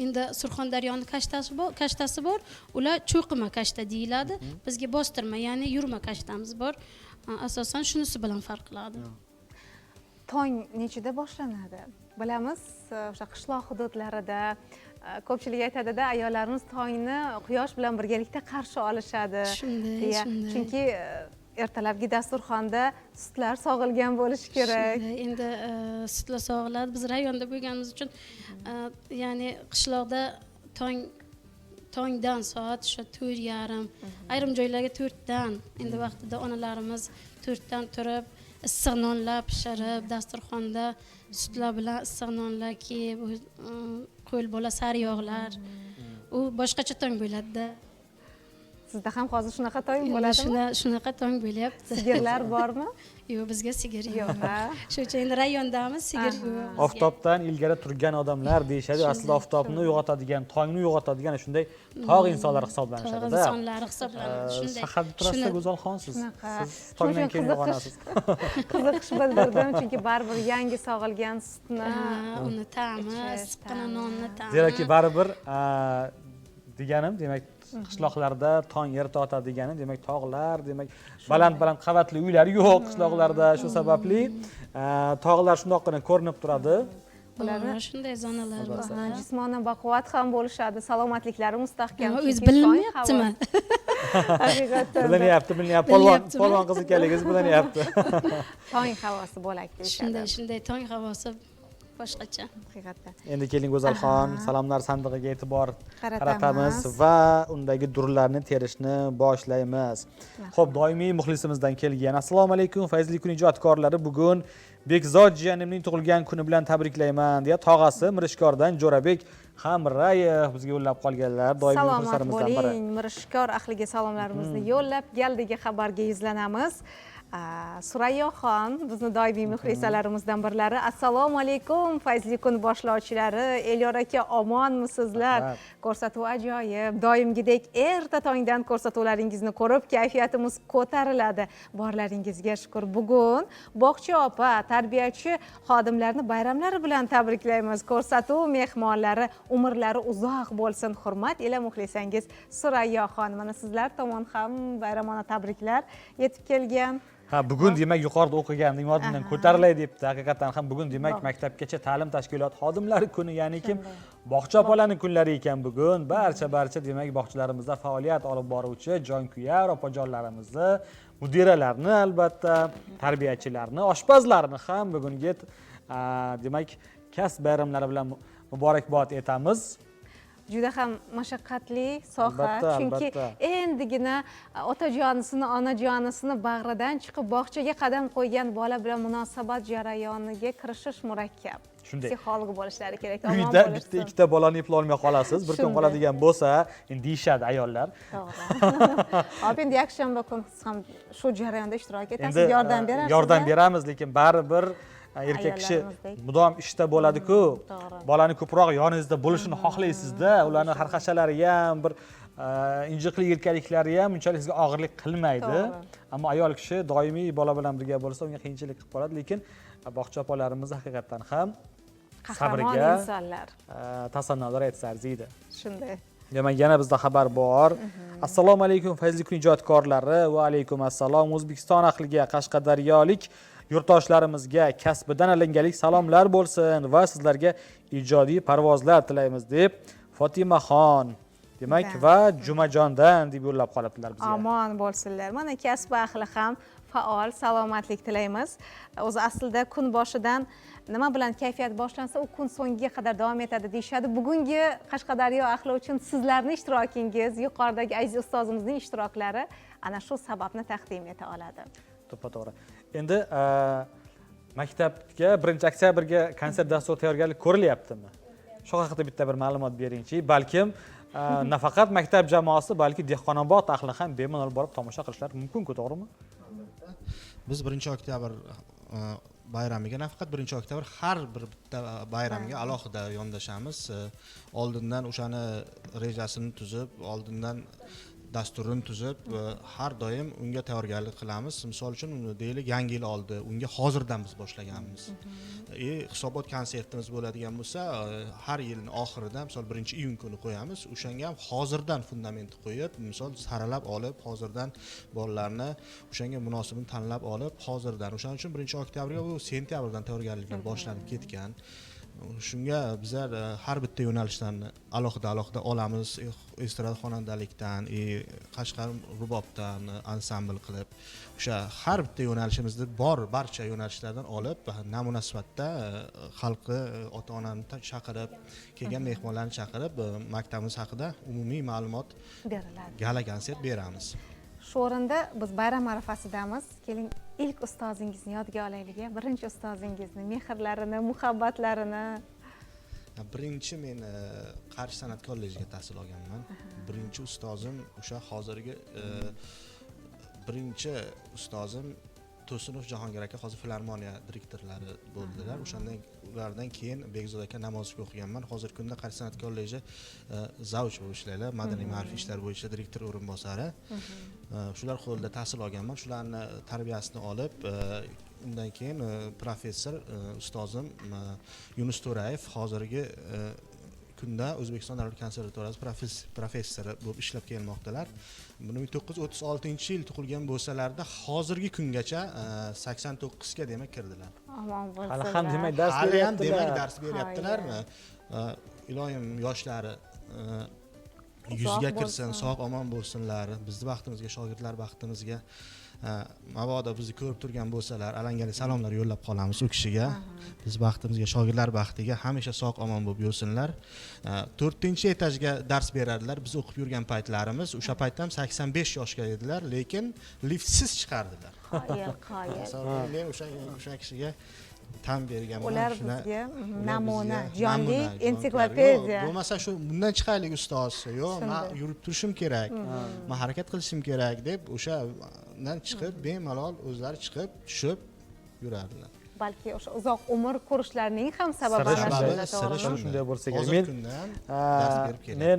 Speaker 4: Endi Surxondaryoning kashtasi bor. Ular cho'qima kashta deyiladi. Bizga bostirma, ya'ni yurma kashtamiz bor. Asosan shunisi bilan farq qiladi.
Speaker 3: Tong nechida boshlanadi? Bilamiz, o'sha qishloq hududlarida ko'pchilik aytadi-da, ayollarimiz tongni quyosh bilan birgalikda qarshi olishadi deya. Chunki ertalabki dasturxonda sutlar sog'ilgan bo'lishi kerak.
Speaker 4: Endi sutlar sog'iladi. Biz rayonda bo'lganimiz uchun, ya'ni qishloqda tongdan soat 4:30, ayrim joylarga 4dan, endi vaqtida onalarimiz 4dan turib, issiq nonlar pishirib, dasturxonda sutlar bilan issiq nonlar kiyib, qo'l bola sariyog'lar. U boshqacha tong bo'ladi-da.
Speaker 3: Sizda ham hozir shunaqa tong bo'ladimi?
Speaker 4: Shunaqa tong bo'lyapti.
Speaker 3: Sigirlar bormi?
Speaker 4: Yo'q, bizga sigir yo'q.
Speaker 3: Yo'q.
Speaker 4: Shu uchun endi rayondamiz, sigir yo'q.
Speaker 2: Oftobdan ilgari turgan odamlar deyishadi, aslida oftobni uyg'otadigan, tongni uyg'otadigan shunday tog' insonlar hisoblanishadi-da.
Speaker 4: Tog' insonlari hisoblanadi, shunday.
Speaker 2: Saharda turasizlar, Go'zalxonsiz. Siz tongdan keyin uyg'onasiz.
Speaker 3: Qiziqish bildirdim, chunki baribir yangi sog'ilgan sutni,
Speaker 4: uni ta'mi, issiqqina nonni ta'mi.
Speaker 2: Zeroki baribir deganim, demak, qishloqlarda tong erta otadi deganim, demak, tog'lar, demak, baland-baland qavatli uylar yo'q qishloqlarda, shu sababli tog'lar shundoqqina ko'rinib turadi.
Speaker 4: Ularni shunday zonalar bor.
Speaker 3: Jismonan baquvvat ham bo'lishadi, salomatliklari mustahkam.
Speaker 4: O'zi bilinmayaptimi?
Speaker 3: Haqiqatan.
Speaker 2: Bilinyapti. Polvon qiz ekanligingiz bilanyapti.
Speaker 3: Tong havosi bo'lak deyishadi.
Speaker 4: Shunday tong havosi boshqacha.
Speaker 3: Haqiqatan.
Speaker 2: Endi keling Go'zalxon, salomlar sandig'iga e'tibor qaratamiz va undagi durlarni terishni boshlaymiz. Xo'p, doimiy muxlisimizdan kelgan. Assalomu alaykum, Fayzli kun ijodkorlari, bugun Bekzod jiyanimning tug'ilgan kuni bilan tabriklayman deya tog'asi Mirishkordan Jo'rabek Hamrayev bizga yo'llab qolganlar. Doimiy muxlislarimizdan biri.
Speaker 3: Salomat bo'ling, Mirishkor ahliga salomlarimizni yo'llab, galdagi xabarga yuzlanamiz. Surayyoxon bizni doimiy muxlisalarimizdan birlari. Assalomu alaykum, Fayzli kun boshlovchilari, Elyor aka, omonmisizlar? Ko'rsatuv ajoyib. Doimgidek erta tongdan ko'rsatuvlaringizni ko'rib, kayfiyatimiz ko'tariladi. Borlaringizga shukr. Bugun bog'cha opa, tarbiyachi xodimlarni bayramlari bilan tabriklaymiz. Ko'rsatuv mehmonlari umrlari uzoq bo'lsin. Hurmat ila muxlisangiz Surayyoxon. Mana sizlar tomon ham bayramona tabriklar yetib kelgan.
Speaker 2: Bugun demak yuqorida o'qiganning oldidan ko'tarilay debdi. Haqiqatan ham bugun demak maktabgacha ta'lim tashkiloti xodimlari kuni, ya'ni kim bog'cha opalarning kunlari ekan bugun. Barcha demak bog'chalarimizda faoliyat olib boruvchi jonkuyar opajonlarimizni, mudiralarni, albatta tarbiyachilarni, oshpazlarni ham bugungi demak kasb bayramlari bilan muborakbod etamiz.
Speaker 3: Juda ham mashaqqatli soha, chunki endigina otajonisini, onajonisini bag'ridan chiqib bog'chaga qadam qo'ygan bola bilan munosabat jarayoniga kirishish murakkab. Psixolog bo'lishlari kerak.
Speaker 2: Uyda bitta ikkita bolani eplolmay qolasiz, bir kun qoladigan bo'lsa, endi deyishadi ayollar.
Speaker 3: To'g'ri. Hop, endi yakshanba kun siz ham shu jarayonda ishtirok etasiz, yordam berasiz.
Speaker 2: Yordam beramiz, lekin baribir erkak kishi mudom ishda bo'ladi-ku, bolani ko'proq yoningizda bo'lishini xohlaysizda, ularning xarxashalari ham, bir injiqli yelkaliklari ham unchalik sizga og'irlik qilmaydi. Ammo ayol kishi doimiy bola bilan birga bo'lsa, unga qiyinchilik qilib qoladi, lekin bog'cha opalarimiz haqiqatan ham sabriga
Speaker 3: insonlar,
Speaker 2: tasannolar aytsa arziydi.
Speaker 3: Shunday.
Speaker 2: Demak, yana bizda xabar bor. Assalomu alaykum, Fayzli kun ijodkorlari. Va alaykum assalom. O'zbekiston ahliga, Qashqadaryolik yurtdoshlarimizga kasbidan alingalik salomlar bo'lsin va sizlarga ijodiy parvozlar tilaymiz deb Fotimaxon demak va Jumajondan deb yo'llab qolibdilar bizga.
Speaker 3: Omon bo'lsinlar. Mana kasb ahli ham faol, salomatlik tilaymiz. O'zi aslida kun boshidan nima bilan kayfiyat boshlansa, u kun so'ngiga qadar davom etadi deyshadi. Bugungi Qashqadaryo ahli uchun sizlarning ishtirokingiz, yuqoridagi aziz ustozimizning ishtiroklari ana shu sababni taqdim eta oladi.
Speaker 2: To'g'ri. Endi maktabga 1-oktyabrga konsert dasturi tayyorgarlik ko'rilyaptimi? Shu haqida bitta bir ma'lumot beringchi. Balkim nafaqat maktab jamoasi, balki Dehqonobod ahli ham bemalol borib tomosha qilishlari mumkin-ku, to'g'rimi?
Speaker 6: Biz 1-oktyabr bayramiga, nafaqat 1-oktyabr, har bir bitta bayramga alohida yondashamiz. Oldindan o'shani rejasini tuzib, oldindan dasturini tuzib, har doim unga tayyorgarlik qilamiz. Misol uchun deylik, yangi yil oldi, unga hozirdan biz boshlaganmiz. Hisobot konsertimiz bo'ladigan bo'lsa, har yilning oxirida, misol 1-iyun kuni qo'yamiz. O'shanga ham hozirdan fundament qo'yib, misol saralab olib, hozirdan bolalarni o'shanga munosibini tanlab olib, hozirdan. O'shaning uchun 1-oktyabrga u sentyabrdan tayyorgarliklar boshlanib ketgan. Shunga bizlar har bitta yo'nalishlarni alohida olamiz. Estrada xonandalikdan, Qashqar rubobdan ansambl qilib, o'sha har bitta yo'nalishimizda bor barcha yo'nalishlardan olib, namuna sifatida xalqni, ota-onani chaqirib, kelgan mehmonlarni chaqirib, maktabimiz haqida umumiy ma'lumot
Speaker 3: beriladi.
Speaker 6: Gala konsert beramiz.
Speaker 3: Shu o'rinda biz bayram arafasidamiz. Keling, ilk ustozingizni yodga olaylik. Birinchi ustozingizni, mehrlarini, muhabbatlarini.
Speaker 6: Birinchi men Qarshi san'at kollejiga tahsil olganman. Birinchi ustozim o'sha hozirgi birinchi ustozim Tursunov Jahongir aka hozir filarmoniya direktorlari bo'ldilar. O'shandan ulardan keyin Bekzod aka Namozovga o'qiganman. Hozirgi kunda Qarshi san'at kolleji zavj bo'lib ishlaylar, madaniy ma'rifiy ishlar bo'yicha direktor o'rinbosari. Shular qo'lida tahsil olganman. Shularni tarbiyasini olib, undan keyin professor ustozim Yunus To'rayev hozirgi kunda O'zbekiston Davlat konservatoriyasi professori bo'lib ishlab kelmoqdalar. 1936-yil tug'ilgan bo'lsalarda hozirgi kungacha 89 ga demak kirdilar.
Speaker 3: Omon bo'lsinlar.
Speaker 2: Hali ham demak dars
Speaker 6: Hali ham
Speaker 2: beryaptilar.
Speaker 6: demak dars beryaptilar. Iloyim yoshlari yuzga kirsin, sog' omon bo'lsinlar. Bizni vaqtimizga, shogirdlar vaqtimizga mabodo bizni ko'rib turgan bo'lsalar, alangali salomlar yo'llab qolamiz u kishiga. Biz vaqtimizga, shogirdlar vaqtiga hamisha sog' omon bo'lib yursinlar. 4-etajga dars berardilar. Biz o'qib yurgan paytlarimiz, o'sha paytda ham 85 yoshga edilar, lekin liftsiz chiqardilar.
Speaker 3: Qoyil.
Speaker 6: Men o'sha kishiga tan berganman.
Speaker 3: Ular bizga namuna, jonli ensiklopediya.
Speaker 6: Bo'lmasa shu bundan chiqaylik ustoz. Yo'q, men yurib turishim kerak. Men harakat qilishim kerak deb o'shadan chiqib, bemalol o'zlari chiqib, tushib yurardilar.
Speaker 3: Balki o'sha uzoq umr ko'rishlarining ham sababi
Speaker 2: shunday bo'lsa kerak. Men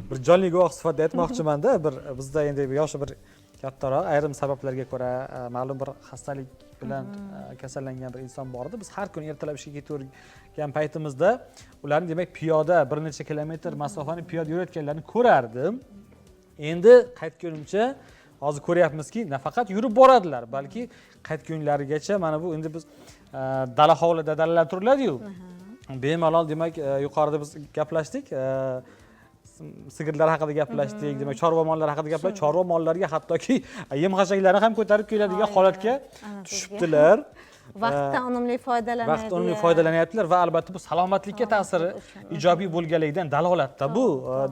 Speaker 2: bir jonli guvoh sifatida aytmoqchiman-da, bir bizda endi yoshi bir kattaroq ayrim sabablarga ko'ra ma'lum bir xastalik bilan kasallangan bir inson bor edi. Biz har kuni ertalab ishga ketavergan paytimizda ularni demak piyoda bir necha kilometr masofani piyoda yurayotganlarini ko'rardim. Endi qaytgunimcha hozir ko'ryapmizki, nafaqat yurib boradilar, balki qaytgunlarigacha mana bu endi biz dala hovlida dalalar turiladi-yu. Bemalol demak yuqorida biz gaplashdik. Sigirlar haqida gaplashdik, demak chorva mollari haqida gaplashdik. Chorva mollariga hattoki yem xashaklarni ham ko'tarib keladigan holatga tushibdilar.
Speaker 3: Vaqtdan unumli foydalanadi.
Speaker 2: Vaqtdan unumli foydalanyaptilar va albatta bu salomatlikka ta'siri ijobiy bo'lganligidan dalolatda. Bu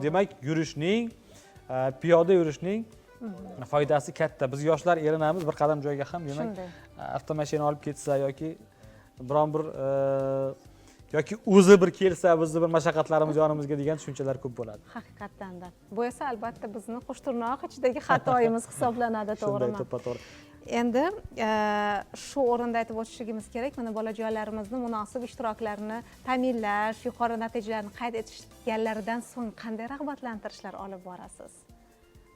Speaker 2: demak yurishning, piyoda yurishning foydasi katta. Biz yoshlar erinamiz bir qadam joyga ham, demak avtomashina olib ketsa yoki biron bir yoki o'zi bir kelsa, bizni bir mashaqqatlarimiz yonimizga degan tushunchalar ko'p bo'ladi.
Speaker 3: Haqiqatdan-da. Bu esa albatta bizni qo'shtirnoq ichidagi xatoyimiz hisoblanadi, to'g'rimi?
Speaker 2: Shunday to'g'ri.
Speaker 3: Endi shu o'rinda aytib o'tishimiz kerak, mana bolajonlarimizni munosib ishtiroklarni ta'minlash, yuqori natijalarni qayd etishganlaridan so'ng qanday rag'batlantirishlar olib borasiz?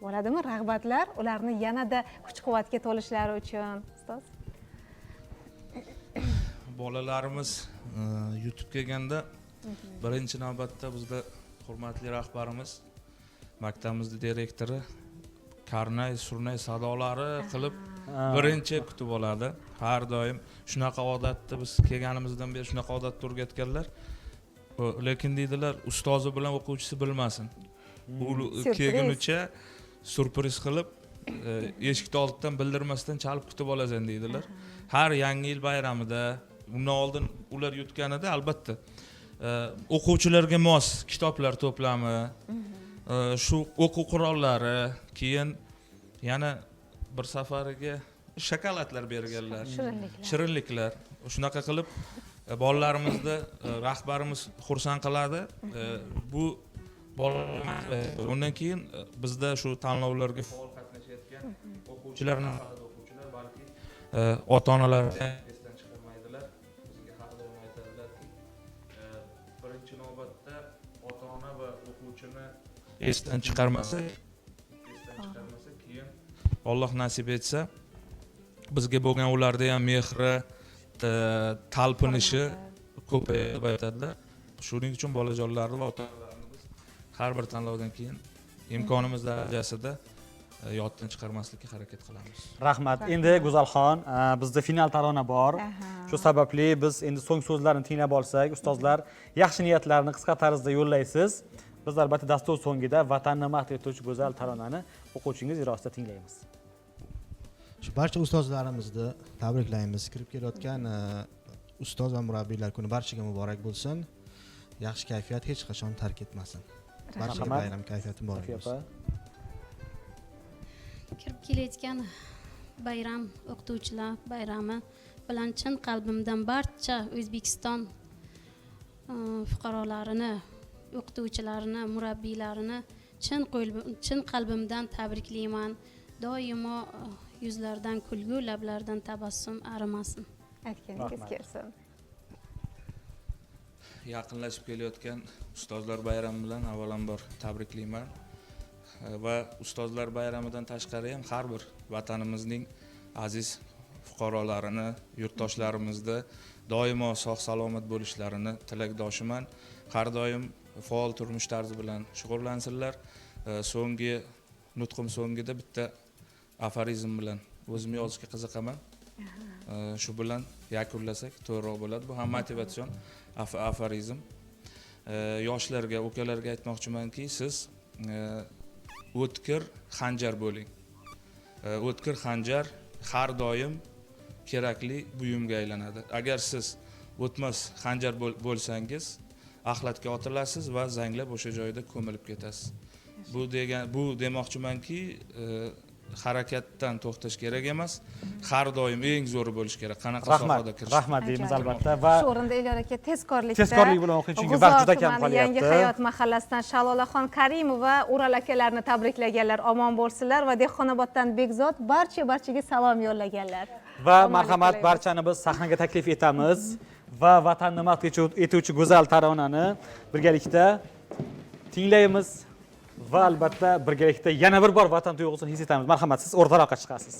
Speaker 3: Bo'ladimi rag'batlar ularni yanada kuch-quvvatga to'lishlari uchun, ustoz?
Speaker 5: Bolalarimiz yutib kelganda birinchi navbatda bizda hurmatli rahbarimiz, maktabimizning direktori karnay, surnay sadolari qilib birinchi kutib oladi. Har doim shunaqa odatda biz kelganimizdan beri shunaqa odatda o'rgatganlar. Lekin deydilar, ustozi bilan o'quvchisi bilmasin. U kelgunicha surpriz qilib eshikni oldidan bildirmasdan chalib kutib olasan deydilar. Har yangi yil bayramida, undan oldin ular yutganida albatta o'quvchilarga mos kitoblar to'plami, shu o'quv qurollari, keyin yana bir safariga shokoladlar berganlar, shirinliklar. Shunaqa qilib bolalarimizni rahbarimiz xursand qiladi. Bu bolalar undan keyin bizda shu tanlovlarga faol qatnashayotgan o'quvchilarni o'quvchilar balki ota-onalar esdan chiqarmaydilar. Bizga har doim aytadilarki, birinchi navbatda ota-ona va o'quvchini esdan chiqarmasa, keyin Alloh nasib etsa bizga bo'lgan ularda ham mehri, talpinishi ko'payadi deb aytadilar. Shuning uchun bolajonlarni va ota-onalarni har bir tanlovdan keyin imkonimiz darajasida yoddan chiqarmaslikka harakat qilamiz.
Speaker 2: Rahmat. Endi Go'zalxon, bizda final tarona bor. Shu sababli biz endi so'ng so'zlarni tinglab olsak, ustozlar yaxshi niyatlarni qisqa tarzda yo'llaysiz. Biz albatta dastur so'ngida vatanni mahd etuvchi go'zal taronani o'quvchingiz ijrosida tinglaymiz.
Speaker 6: Shu barcha ustozlarimizni tabriklaymiz. Kirib kelayotgan ustoz va murabbiylar kuni barchaga muborak bo'lsin. Yaxshi kayfiyat hech qachon tark etmasin. Barchaga bayram kayfiyati muborak bo'lsin.
Speaker 4: Kirib kelayotgan bayram o'qituvchilar bayrami bilan chin qalbimdan barcha O'zbekiston fuqarolarini, o'qituvchilarini, murabbiylarini chin qalbimdan tabriklayman. Doimo yuzlaridan kulgu, lablaridan tabassum arimasin.
Speaker 3: Aytganingiz kelsin.
Speaker 5: Yaqinlashib kelayotgan ustozlar bayrami bilan avvalambor tabriklayman. Va ustozlar bayramidan tashqari ham har bir vatanimizning aziz fuqarolarini, yurtdoshlarimizni doimo sog' salomat bo'lishlarini tilakdoshiman. Har doim faol turmush tarzi bilan shug'ullansinlar. So'nggi nutqim so'ngida bitta aforizm bilan o'zim yozishga qiziqaman. Shu bilan yakunlasak to'g'riroq bo'ladi. Bu ham motivatsion aforizm. Yoshlarga, ukalarga aytmoqchimanki, siz o'tkir xanjar bo'ling. O'tkir xanjar har doim kerakli buyumga aylanadi. Agar siz o'tmas xanjar bo'lsangiz, axlatga otilasiz va zanglab o'sha joyda ko'milib ketasiz. Bu demoqchimanki, harakatdan to'xtash kerak emas, har doim eng zo'ri bo'lish kerak. Qanaqa sohada kirish.
Speaker 2: Rahmat deymiz albatta va
Speaker 3: shu o'rinda Elyor aka tezkorlik
Speaker 2: bilan o'qing, chunki vaqt juda kam qolyapti.
Speaker 3: Yangi hayot mahallasidan Shalolaxon Karimova Ural akalarni tabriklaganlar, omon bo'lsinlar va Dehqonoboddan Bekzod barchaga salom yo'llaganlar.
Speaker 2: Va marhamat, barchani biz sahnaga taklif etamiz va vatanni madh etuvchi go'zal taronani birgalikda tinglaymiz. Va albatta birgalikda yana bir bor vatan tuyg'usini his etamiz. Marhamat, siz o'rtaroqqa chiqasiz.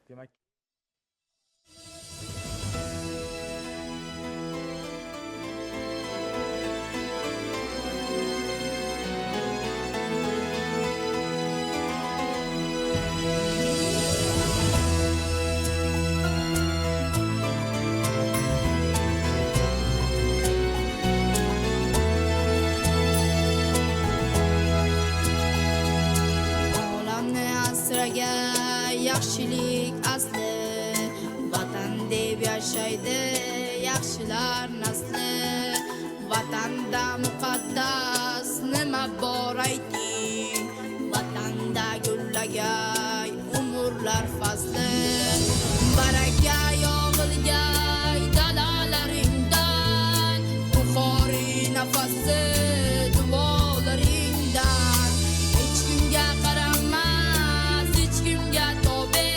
Speaker 2: Demak,
Speaker 7: yaxshilik asli, vatan deb yashaydi yaxshilar nasli. Vatanda muqaddas nima bor ayting, vatanda gullagay umrlar fasli. Baraka yog'ilgay dalalaringdan, buxoriy nafasi duolaringdan. Hech kimga qaramas, hech kimga tobe,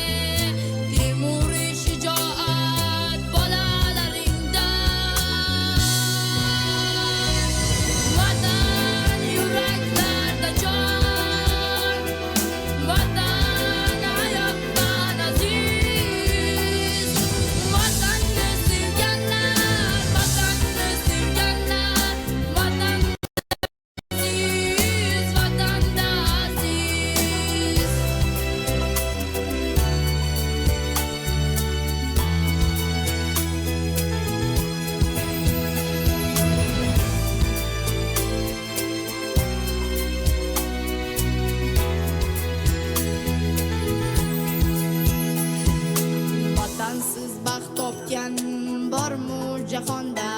Speaker 7: Temuriy shijoat bolalaringdan. Vatan yuraklarda jon, vatan hayotdan aziz. Vatanni sevganlar, vatanni sevganlar, vatan aziz, vatanda aziz. Vatansiz baxt topgan bormi jahonda?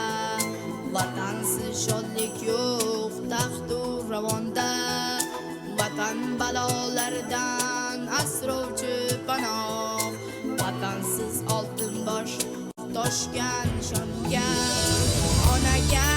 Speaker 7: Vatansiz shodlik yo'q taxtu ravonda. Vatan balolaridan asrovchi panoh, vatansiz oltin bosh toshgan shonga. Onaga